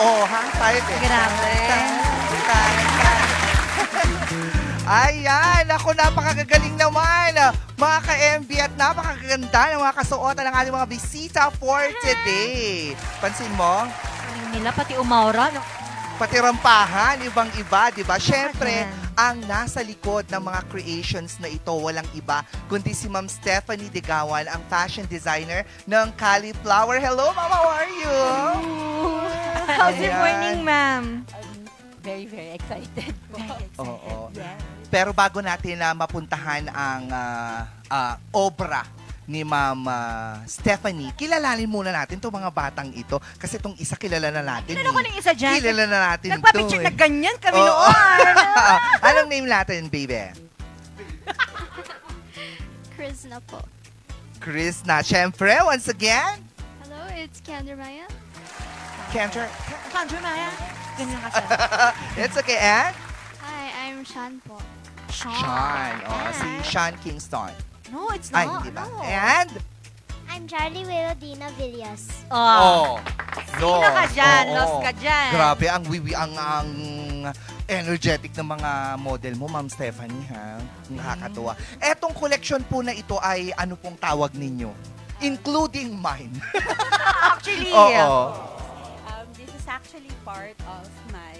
Oh, hang tight eh. Grabe. Ayan, ako napakagagaling naman. Mga ka-MB at napakaganda ng mga kasuotan ng ating mga bisita for today. Pansin mo? Galing nila, pati umaura. No? Pati rampahan, ibang-iba, di ba? Siyempre, ang nasa likod ng mga creations na ito, walang iba, kundi si Ma'am Stephanie Degawan, ang fashion designer ng Cauliflower. Hello, Ma'am, how are you? How's your morning, ma'am? Very, very excited. Oo. Pero bago natin mapuntahan ang obra ni Ma'am Stephanie, kilalanin muna natin itong mga batang ito. Kasi itong isa kilala na natin. Kilala ko ng isa dyan. Kilala na natin ito. Nagpapicture na ganyan kami noon. Anong name natin, baby? Chris na po. Chris na. Siyempre, once again. Hello, it's Kendra Maya. Kendra Maya. Ganyan ka siya. It's okay, and? Hi, I'm Sean po. Sean. Oh, si Sean Kingston. No, it's Ay, not. hindi ba? No. And? I'm Charlie Wilodina Villas. Oh. Sino ka dyan? Oo. Lost ka dyan. Grabe, ang energetic ng mga model mo, Ma'am Stephanie, ha? Nakakatuwa. Etong collection po na ito ay ano pong tawag ninyo? including mine. Actually, Oo. This is actually part of my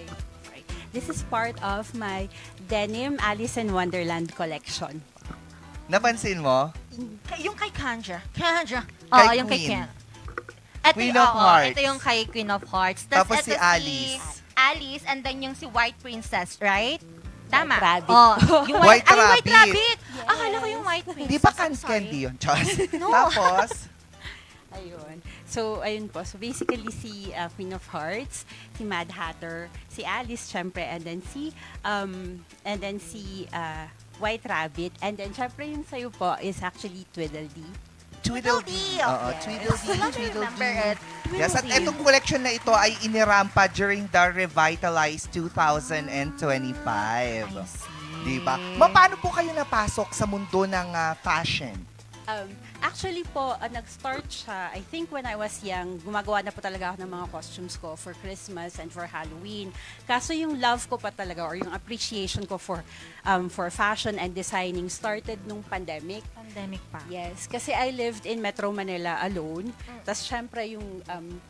This is part of my denim Alice in Wonderland collection. Napansin mo? Yung kay Kanja. Kanja. Kay Yung kay Queen. Ken. Ito, Queen of Hearts. Ito yung kay Queen of Hearts. Tapos ito si Alice. Alice, and then yung si White Princess, right? Tama. White Rabbit. Yung White White Rabbit. Rabbit. Akala ko yung White Princess. Di ba I'm sorry. candy yun, Chos? No. Tapos, Ayun. So, ayun po. So, basically, si Queen of Hearts, si Mad Hatter, si Alice, syempre, and then si White Rabbit, and then, syempre, yung sayo po is actually Tweedledee. Tweedledee. Oo, Tweedledee, Remember it. Tweedledee. Yes, at itong collection na ito ay inirampa during the Revitalize 2025. Diba? Paano po kayo napasok sa mundo ng fashion? Actually po, nag-start siya, I think when I was young, gumagawa na po talaga ako ng mga costumes ko for Christmas and for Halloween. Kaso yung love ko pa talaga or yung appreciation ko for fashion and designing started nung pandemic. Pandemic pa. Yes, kasi I lived in Metro Manila alone. Tapos syempre yung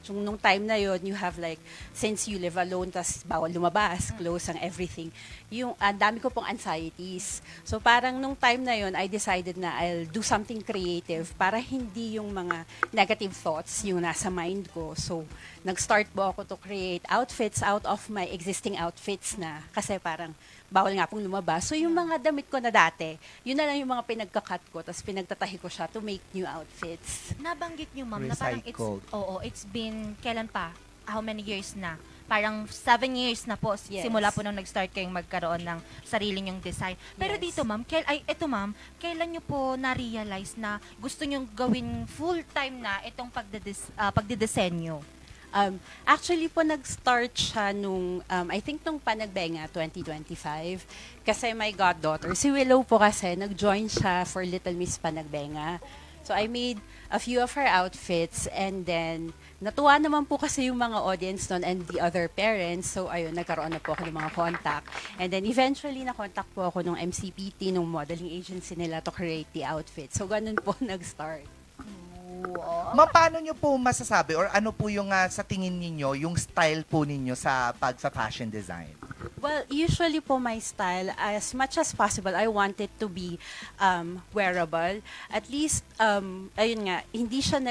nung time na yon, you have like, since you live alone, tas bawal lumabas, close ang everything. Yung dami ko pong anxieties. So parang nung time na yon, I decided na I'll do something creative para hindi yung mga negative thoughts yung nasa mind ko. So nag-start po ako to create outfits out of my existing outfits na kasi parang bawal nga pong lumabas. So yung mga damit ko na dati, yun na lang yung mga pinagka-cut ko, tapos pinagtatahi ko siya to make new outfits. Nabanggit niyo, ma'am, na parang Recycled. it's been, kailan pa? How many years na? Parang 7 years na po, Yes. simula po nung nag-start kayong magkaroon ng sarili nyong design. Pero Yes. dito, ma'am, kailan nyo po na-realize na gusto nyong gawin full-time na itong pagdidesenyo? Actually po, nag-start siya nung, I think nung Panagbenga 2025. Kasi my goddaughter, si Willow po kasi, nag-join siya for Little Miss Panagbenga. So I made a few of her outfits and then natuwa naman po kasi yung mga audience nun and the other parents. So ayun, nagkaroon na po ako ng mga contact. And then eventually na-contact po ako ng MCPT, nung modeling agency nila to create the outfit. So ganun po nag-start. Paano nyo po masasabi or ano po yung sa tingin ninyo, yung style po ninyo sa pagsa-fashion design? Well, usually po my style, as much as possible, I want it to be wearable. At least, ayun nga, hindi siya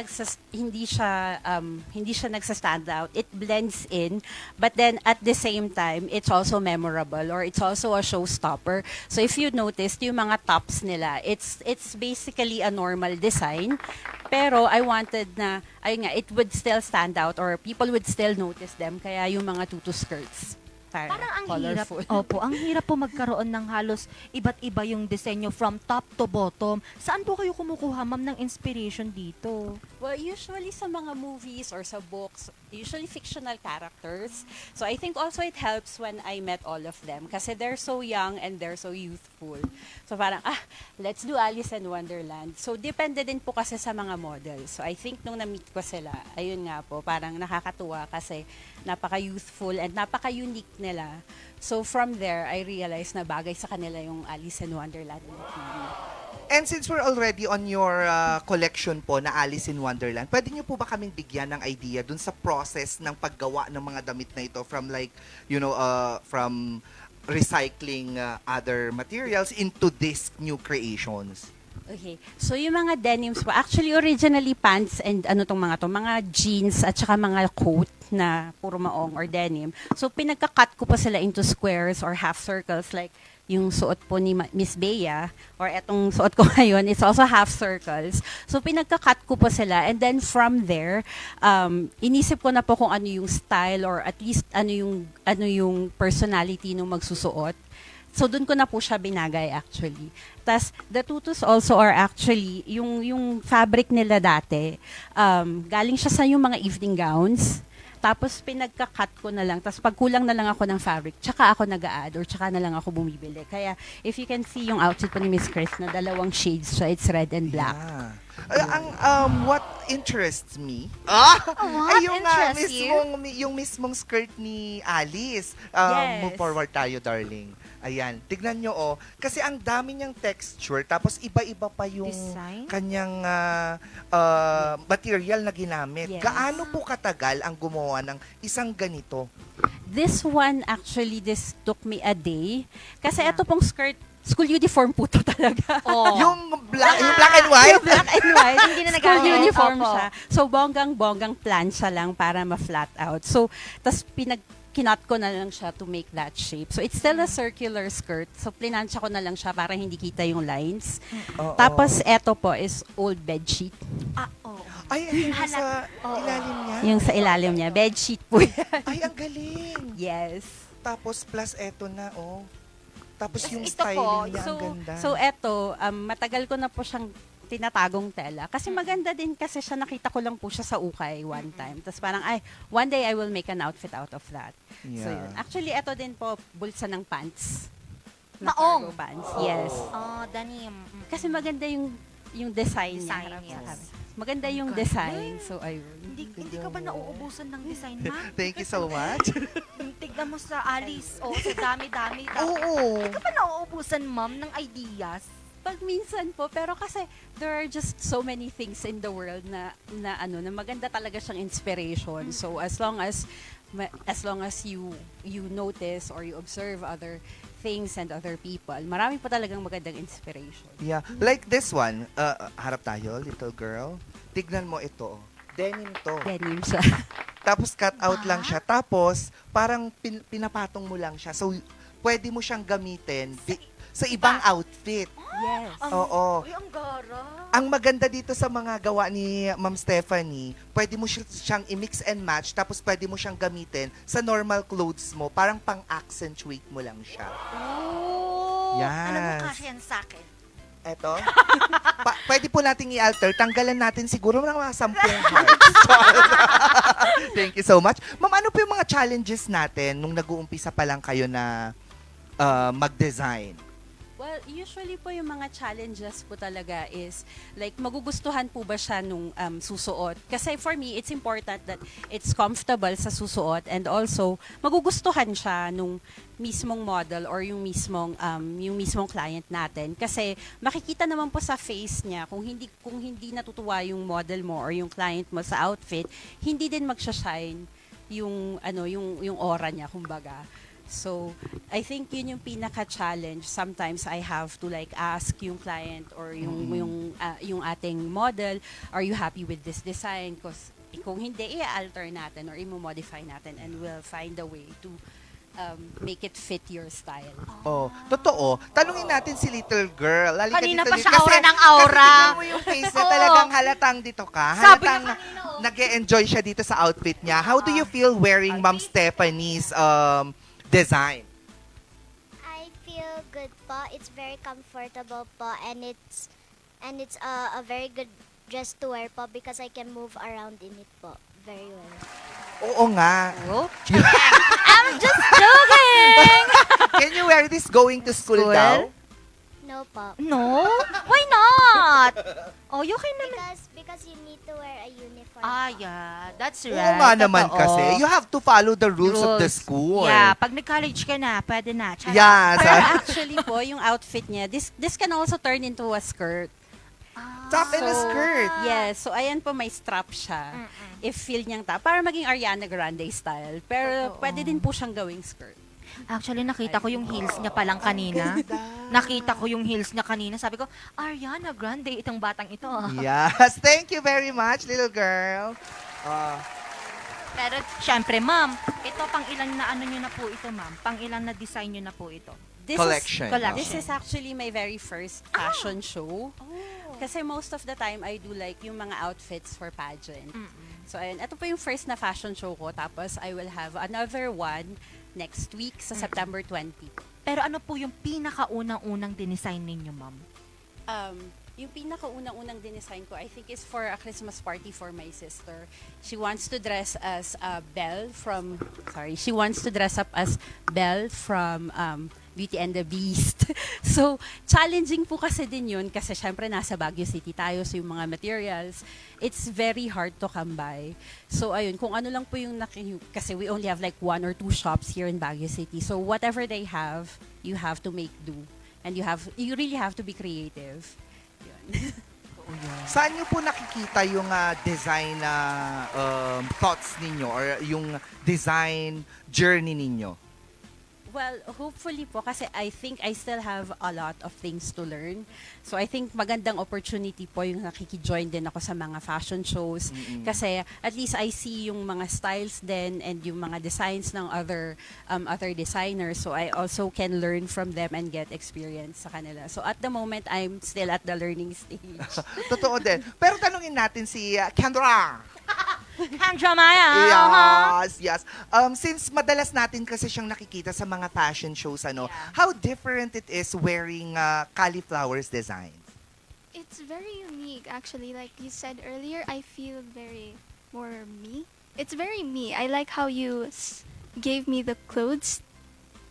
nagsa-stand out. It blends in, but then at the same time, it's also memorable or it's also a showstopper. So if you noticed, yung mga tops nila, it's basically a normal design, pero I wanted na, ayun nga, it would still stand out or people would still notice them, kaya yung mga tutu skirts. Parang ang colorful. hirap. Opo, ang hirap po magkaroon ng halos iba't iba yung disenyo from top to bottom. Saan po kayo kumukuha, ma'am, ng inspiration dito? Well, usually sa mga movies or sa books, usually fictional characters. So I think also it helps when I met all of them kasi they're so young and they're so youthful. So parang, let's do Alice in Wonderland. So depende din po kasi sa mga models. So I think nung na-meet ko sila, ayun nga po, parang nakakatuwa kasi napaka-youthful and napaka-unique nila. So from there, I realized na bagay sa kanila yung Alice in Wonderland na TV. And since we're already on your collection po na Alice in Wonderland, pwede niyo po ba kaming bigyan ng idea dun sa process ng paggawa ng mga damit na ito from like, from recycling other materials into these new creations? Okay. So yung mga denims po, actually originally pants and mga jeans at saka mga coat na puro maong or denim. So pinagka-cut ko pa sila into squares or half circles like yung suot po ni Miss Bea or etong suot ko ngayon, it's also half circles. So pinagka-cut ko po sila and then from there, inisip ko na po kung ano yung style or at least ano yung personality ng magsusuot. So doon ko na po siya binagay actually. Tas the tutus also are actually yung fabric nila dati. Galing siya sa yung mga evening gowns. Tapos pinagka-cut ko na lang. Tapos pag kulang na lang ako ng fabric, tsaka ako nag-a-add or tsaka na lang ako bumibili. Kaya if you can see yung outfit po ni Miss Chris na dalawang shades siya, it's red and black. What interests me What ay yung interests you? yung mismong skirt ni Alice. Yes. Move forward tayo, darling. Ayan, tignan nyo kasi ang dami niyang texture, tapos iba-iba pa yung Design? kanyang material na ginamit. Yes. Gaano po katagal ang gumawa ng isang ganito? This one, actually, this took me a day. Kasi ito pong skirt, school uniform po to talaga. Yung black and white? Yung black and white. Hindi na School nagagamit. uniform Opo. siya. So, bonggang plancha lang para ma-flat out. So, tas kinat ko na lang siya to make that shape. So, it's still a circular skirt. So, plinansya ko na lang siya para hindi kita yung lines. Oo. Tapos, eto po is old bedsheet. Ay, ayun sa ilalim niya? Yung sa ilalim niya. Bedsheet po yan. Ay, ang galing. Yes. Tapos plus eto na, Tapos yung Ito styling po, niya, ang ganda. so eto, matagal ko na po siyang tinatagong tela. Kasi maganda din kasi siya, nakita ko lang po siya sa ukay one time. Tapos parang, one day I will make an outfit out of that. So Yeah. yun. Actually, eto din po, bulsa ng pants. Maong? Cargo pants, yes. Denim. Kasi maganda yung design niya. Design niya. Maganda yung design. So, ayun. Hindi ka ba nauubusan ng design, ma'am? Thank you so much. Tignan mo sa Alice, sa dami-dami. Oo. Hindi ka ba nauubusan, ma'am, ng ideas? Pag minsan po, pero kasi there are just so many things in the world na maganda talaga siyang inspiration. So as long as you notice or you observe other things and other people, marami po talagang magandang inspiration. Yeah. Like this one, harap tayo, little girl. Tignan mo ito. Denim to. Denim siya. Tapos cut out lang siya. Tapos parang pinapatong mo lang siya. So pwede mo siyang gamitin sa ibang outfit. Yes. Oo. Uy, ang gara. Ang maganda dito sa mga gawa ni Ma'am Stephanie, pwede mo siyang i-mix and match, tapos pwede mo siyang gamitin sa normal clothes mo, parang pang-accentuate mo lang siya. Yes. Alam mo, kasya yan sa akin. Eto. Pwede po nating i-alter. Tanggalan natin siguro ng mga 10 hearts. Thank you so much. Ma'am, ano po yung mga challenges natin nung nag-uumpisa pa lang kayo na mag-design? Well, usually po yung mga challenges po talaga is like magugustuhan po ba siya nung susuot? Kasi for me, it's important that it's comfortable sa susuot and also magugustuhan siya nung mismong model or yung mismong client natin. Kasi makikita naman po sa face niya kung hindi natutuwa yung model mo or yung client mo sa outfit, hindi din magsha-shine yung aura niya kumbaga. So, I think yun yung pinaka-challenge. Sometimes I have to like ask yung client or yung ating model, are you happy with this design? Because kung hindi, i-alter natin or i-modify natin and we'll find a way to make it fit your style. Totoo. Tanungin natin si little girl. Halika Kanina dito, pa siya kasi- aura ng aura. Kasi tignan mo yung face niya, talagang halatang dito ka. Sabi Halatang nag-e-enjoy siya dito sa outfit niya. How do you feel wearing Ma'am Stephanie's design? I feel good po. It's very comfortable po, and it's a very good dress to wear po because I can move around in it po very well. Oo nga. I'm just joking! Can you wear this going to school daw? No po. No? Why not? You can naman. Because you need to wear a uniform. Yeah. That's right. Oo nga naman Totoo. kasi. You have to follow the rules of the school. Yeah, pag nag-college ka na, pwede na. Charot. Yeah. Pero actually po, yung outfit niya, this can also turn into a skirt. Top and a skirt. Yes. So, ayan po, may strap siya. If feel niyang para maging Ariana Grande style. Pero, pwede din po siyang gawing skirt. Actually, nakita ko yung heels niya palang kanina. Nakita ko yung heels niya kanina. Sabi ko, Ariana Grande, itong batang ito. Yes. Thank you very much, little girl. Pero, syempre, ma'am, ito pang ilan na ano nyo na po ito, ma'am? Pang ilan na design nyo na po ito? Collection. This is actually my very first fashion show. Kasi most of the time, I do like yung mga outfits for pageant. So, ayun, ito po yung first na fashion show ko. Tapos, I will have another one next week sa September 20. Pero ano po yung pinakaunang-unang dinesign ninyo, ma'am? Yung pinakaunang-unang dinesign ko, I think is for a Christmas party for my sister. She wants to dress as Belle from, she wants to dress up as Belle from Beauty and the Beast. So, challenging po kasi din yun kasi syempre nasa Baguio City tayo, so yung mga materials, it's very hard to come by. So, ayun, kung ano lang po yung kasi we only have like 1 or 2 shops here in Baguio City. So, whatever they have, you have to make do. And you really have to be creative. Yun. Saan niyo po nakikita yung design na thoughts ninyo or yung design journey ninyo? Well, hopefully po kasi I think I still have a lot of things to learn. So I think magandang opportunity po yung nakiki-join din ako sa mga fashion shows kasi at least I see yung mga styles din and yung mga designs ng other designers. So I also can learn from them and get experience sa kanila. So at the moment, I'm still at the learning stage. Totoo din. Pero tanungin natin si Kendra. Kendra Maya. Yes. Since madalas natin kasi siyang nakikita sa mga fashion shows, how different it is wearing cauliflower's designs? It's very unique, actually. Like you said earlier, I feel very more me. It's very me. I like how you gave me the clothes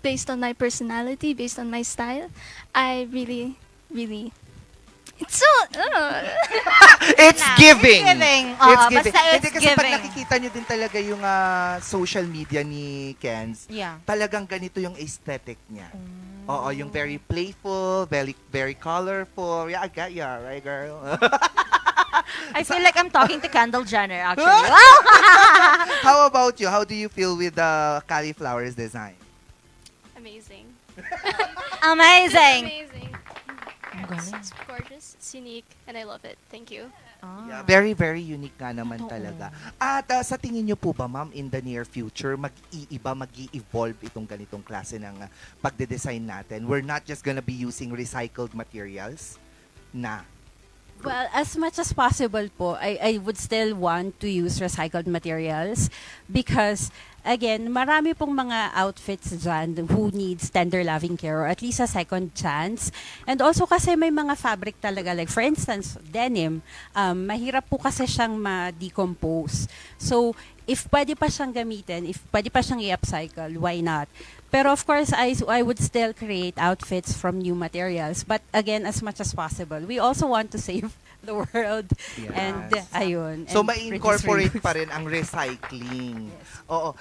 based on my personality, based on my style. I really, really. It's so. It's giving. It's giving. basta Hindi it's kasi pag giving. nakikita nyo din talaga yung social media ni Kenz, talagang ganito yung aesthetic niya. Oo, yung very playful, very colorful. Yeah, I got ya, right, girl? I feel like I'm talking to Kendall Jenner, actually. How about you? How do you feel with the cauliflower's design? Amazing. Amazing. Amazing. It's gorgeous, it's unique, and I love it. Thank you. Yeah, very, very unique nga naman talaga. At sa tingin nyo po ba, ma'am, in the near future, mag-i-evolve itong ganitong klase ng pagde-design natin? We're not just gonna be using recycled materials na. Well, as much as possible po, I would still want to use recycled materials because, again, marami pong mga outfits dyan who needs tender loving care or at least a second chance. And also kasi may mga fabric talaga, like for instance, denim, mahirap po kasi siyang ma-decompose. So, if pwede pa siyang gamitin, if pwede pa siyang i-upcycle, why not? Pero of course, I would still create outfits from new materials. But again, as much as possible, we also want to save the world. Yes. And ayun. So, and ma-incorporate produce pa rin ang recycling. Oo.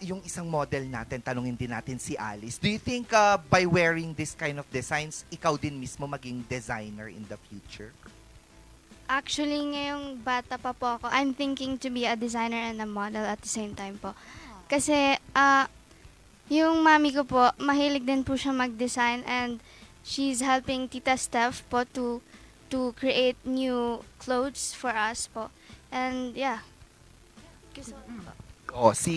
Yung isang model natin, tanungin din natin si Alice. Do you think by wearing this kind of designs, ikaw din mismo maging designer in the future? Actually, ngayong bata pa po ako, I'm thinking to be a designer and a model at the same time po. Kasi, yung mami ko po, mahilig din po siya mag-design and she's helping Tita Steph po to create new clothes for us po. And yeah.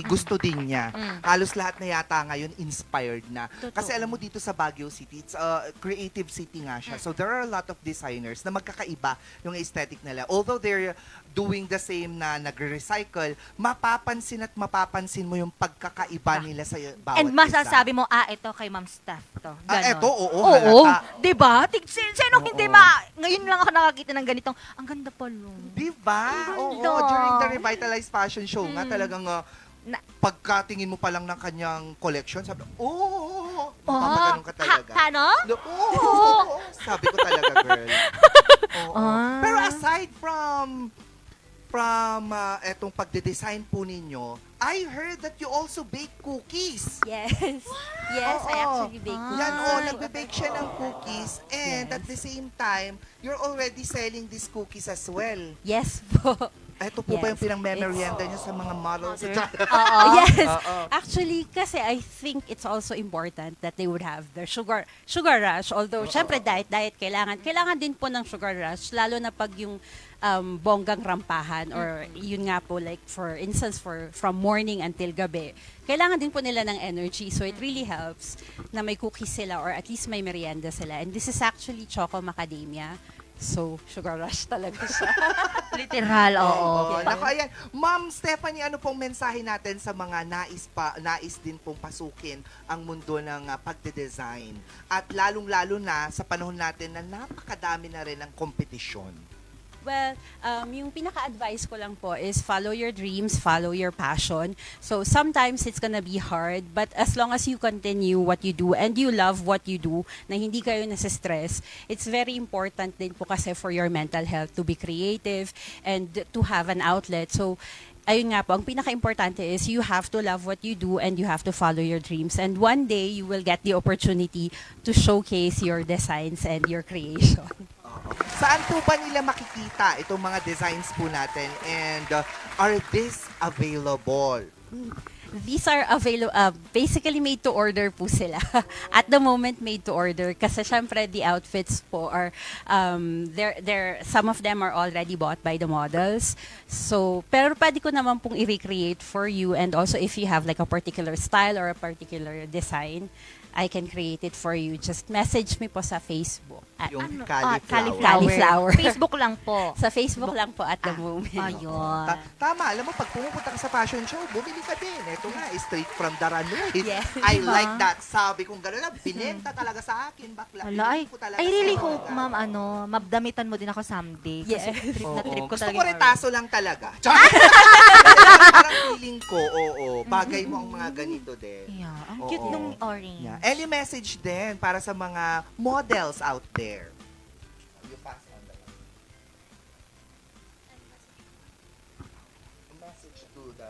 Gusto din niya. Halos lahat na yata ngayon inspired na. Kasi alam mo dito sa Baguio City, it's a creative city nga siya. So there are a lot of designers na magkakaiba yung aesthetic nila. Although they're doing the same na nagre-recycle, mapapansin mo yung pagkakaiba nila sa bawat And masasabi mo, ito kay Ma'am Steph to. Ito, oo, Oo. halata. Diba? Sinong hindi ngayon lang ako nakakita ng ganitong, ang ganda pa lo. Diba? Oo, during the Revitalized Fashion Show nga, talagang pagkatingin mo pa lang ng kanyang collection, sabi, papaganon ka talaga. Ano? Oo. Sabi ko talaga, girl. Oo. Pero aside from etong pagde-design po ninyo, I heard that you also bake cookies. Yes. Yes, I actually bake cookies. Yan, nagbe-bake siya ng cookies. And at the same time, you're already selling these cookies as well. Yes po. Ito po ba yung pinang-memorienda niyo sa mga models? Yes. Actually, kasi I think it's also important that they would have their sugar rush. Although, syempre, diet, kailangan din po ng sugar rush, lalo na pag yung bonggang rampahan or yun nga po, like for instance, from morning until gabi, kailangan din po nila ng energy. So, it really helps na may cookies sila or at least may merienda sila. And this is actually Choco Macadamia. So, sugar rush talaga siya. Literal, oo. Naku, ayan. Ma'am Stephanie, ano pong mensahe natin sa mga nais din pong pasukin ang mundo ng pagde-design? At lalong-lalo na sa panahon natin na napakadami na rin ng kompetisyon. Well, yung pinaka-advice ko lang po is follow your dreams, follow your passion. So sometimes it's gonna be hard, but as long as you continue what you do and you love what you do, na hindi kayo nasa-stress, it's very important din po kasi for your mental health to be creative and to have an outlet. So ayun nga po, ang pinaka-importante is you have to love what you do and you have to follow your dreams. And one day, you will get the opportunity to showcase your designs and your creation. Saan po ba nila makikita itong mga designs po natin? And are these available? These are basically made to order po sila. At the moment, made to order. Kasi syempre, the outfits po are, some of them are already bought by the models. So, pero pwede ko naman pong i-recreate for you. And also, if you have like a particular style or a particular design, I can create it for you. Just message me po sa Facebook. Yung cauliflower. Facebook lang po. Sa Facebook lang po at the moment. Ayun. Tama, alam mo, pag pumupunta ka sa fashion show, bumili ka din. Ito nga, straight from the runway. Yes. I Diba? like that. Sabi kong gano'n na, binenta talaga sa akin, bakla. Wala, Binili ko talaga I really sa hope, mga- ma'am, mabdamitan mo din ako someday. Yes. Kasi trip na Oo. trip ko Gusto talaga. ko yung retaso lang talaga. Parang feeling ko, oo. Bagay mo ang mga ganito din. Yeah, ang cute Oo. nung orange. Yeah. Any message din para sa mga models out there? You pass on that. A message to the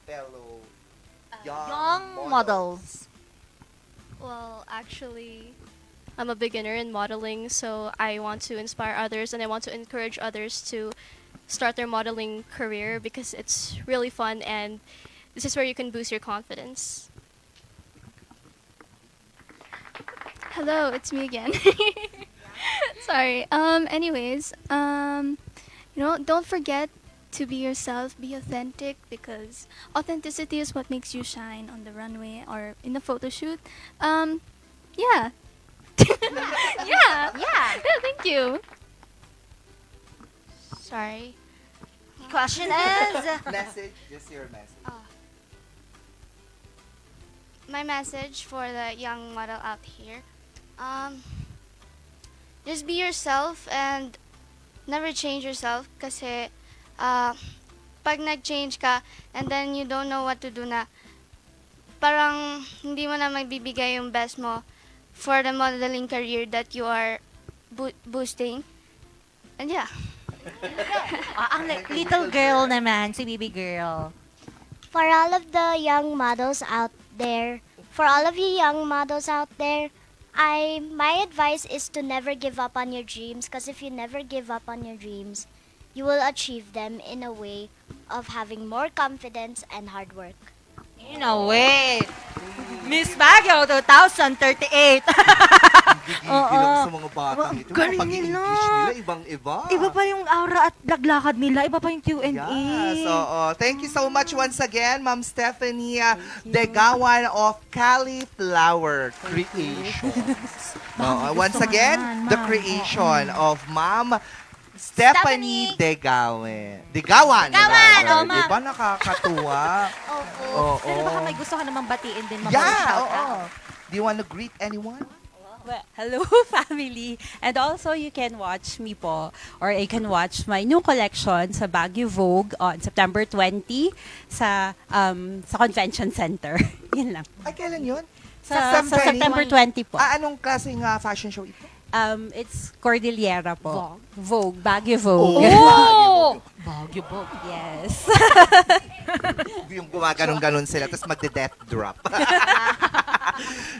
fellow young models. Well, actually, I'm a beginner in modeling, so I want to inspire others and I want to encourage others to start their modeling career because it's really fun and this is where you can boost your confidence. Hello, it's me again. Sorry. Anyways, don't forget to be yourself, be authentic, because authenticity is what makes you shine on the runway or in the photo shoot. Yeah. Yeah, thank you. Sorry. Question is? Message, just your message. My message for the young model out here, just be yourself and never change yourself kasi pag nag-change ka and then you don't know what to do na, parang hindi mo na magbibigay yung best mo for the modeling career that you are boosting. And yeah. Ang little girl naman, si baby girl. For all of the young models out there, my advice is to never give up on your dreams, because if you never give up on your dreams, you will achieve them in a way of having more confidence and hard work. In a way. Miss Baguio 2038. Gigigil ako sa mga batang ito. Galing Pag nila. English nila, ibang-iba. Iba pa yung aura at laglakad nila. Iba pa yung Q&A. Yes, oo. Thank you so much once again, Ma'am Stephanie Degawan of Cauliflower Creations. Once again, the creation of Ma'am Stephanie Degawan. Degawan, rather. oh, ma'am. Diba nakakatuwa? Oo. Pero baka may gusto ka namang batiin din. Yeah, oo. Do you want to greet anyone? Well, hello family. And also you can watch me po or you can watch my new collection sa Baguio Vogue on September 20 sa Convention Center. Yun lang. Ay, kailan yun? Sa September 20 po. Anong klaseng fashion show ito? It's Cordillera po. Vogue. Baguio Vogue. Oh! Baguio Vogue. Yes. Yung gumaganon-ganon sila, tapos magde-death drop.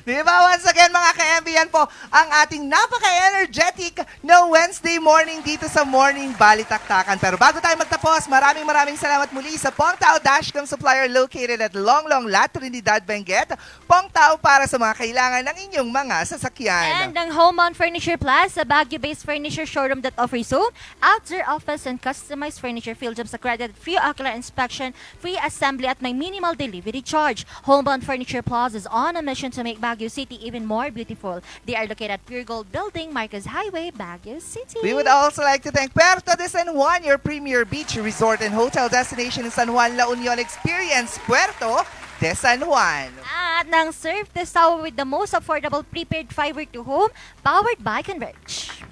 Diba? Once again, mga ka-MB, yan po ang ating napaka-energetic na Wednesday morning dito sa Morning Balitaktakan. Pero bago tayo magtapos, maraming salamat muli sa Pongtao Dashcam Supplier located at Longlong, La Trinidad, Benguet. Pongtao para sa mga kailangan ng inyong mga sasakyan. And ang Homebound Furniture Plus, a Baguio-based furniture showroom that offers home, outdoor office, and customized furniture Philgems accredited, free ocular inspection, free assembly at may minimal delivery charge. Homebound Furniture Plus is on a mission to make Baguio City even more beautiful. They are located at Pure Gold Building, Marcos Highway, Baguio City. We would also like to thank Puerto de San Juan, your premier beach resort and hotel destination in San Juan, La Union. Experience Puerto de San Juan. At ng Surf this hour with the most affordable prepaid fiber to home, powered by Converge.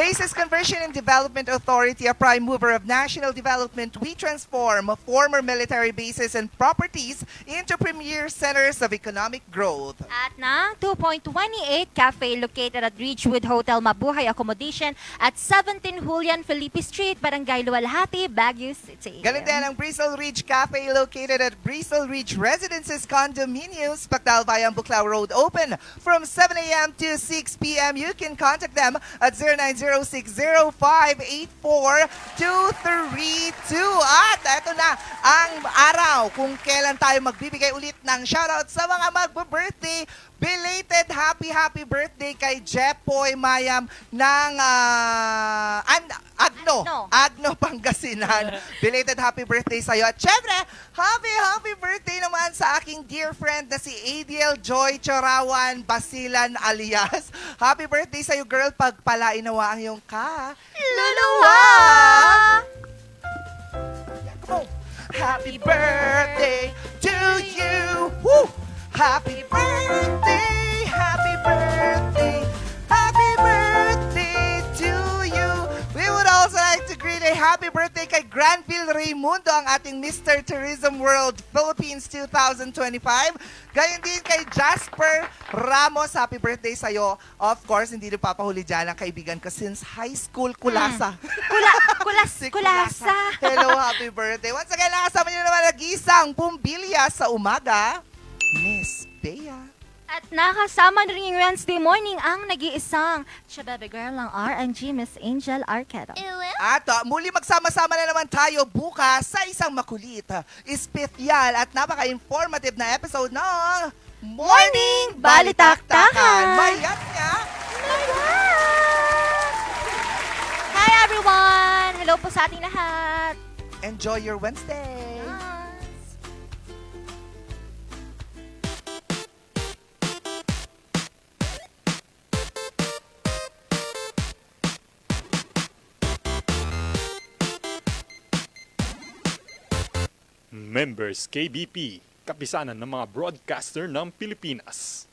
Bases Conversion and Development Authority, a prime mover of national development, we transform former military bases and properties into premier centers of economic growth. At ng 2.28 cafe located at Ridgewood Hotel Mabuhay Accommodation at 17 Julian Felipe Street, Barangay Luwalhati, Baguio City. Ganun din ang Bristol Ridge Cafe located at Bristol Ridge Residences Condominiums, Pagdalbayan, Buklaw Road, open from 7 a.m. to 6 p.m. You can contact them at 0906-0584-232. At eto na ang araw kung kailan tayo magbibigay ulit ng shoutout sa mga magbe-birthday. Belated happy birthday kay Jepoy Mayam ng Agno, Pangasinan. Belated happy birthday sa'yo. At syempre, happy birthday naman sa aking dear friend na si Adiel Joy Chorawan Basilan alias. Happy birthday sa'yo, girl. Pagpalain nawa ang iyong Luluwa! Happy birthday to you! Woo! Happy birthday, happy birthday, happy birthday to you. We would also like to greet a happy birthday kay Granville Raimundo, ang ating Mr. Tourism World Philippines 2025. Gayon din kay Jasper Ramos, happy birthday sa'yo. Of course, hindi napapahuli dyan ang kaibigan ko since high school, Kulasa. Kulasa. Hello, happy birthday. Once again, nakasama niyo naman nag-isang Bumbilya sa umaga, Miss Bea. At nakasama na rin yung Wednesday morning ang nag-iisang Chabebe Girl ng R&G, Miss Angel Arqueta. At muli magsama-sama na naman tayo bukas sa isang makulit, espesyal at napaka-informative na episode ng Morning Balitaktakan. Mayat nga! Hi everyone! Hello po sa ating lahat. Enjoy your Wednesday! Members KBP, kapisanan ng mga broadcaster ng Pilipinas.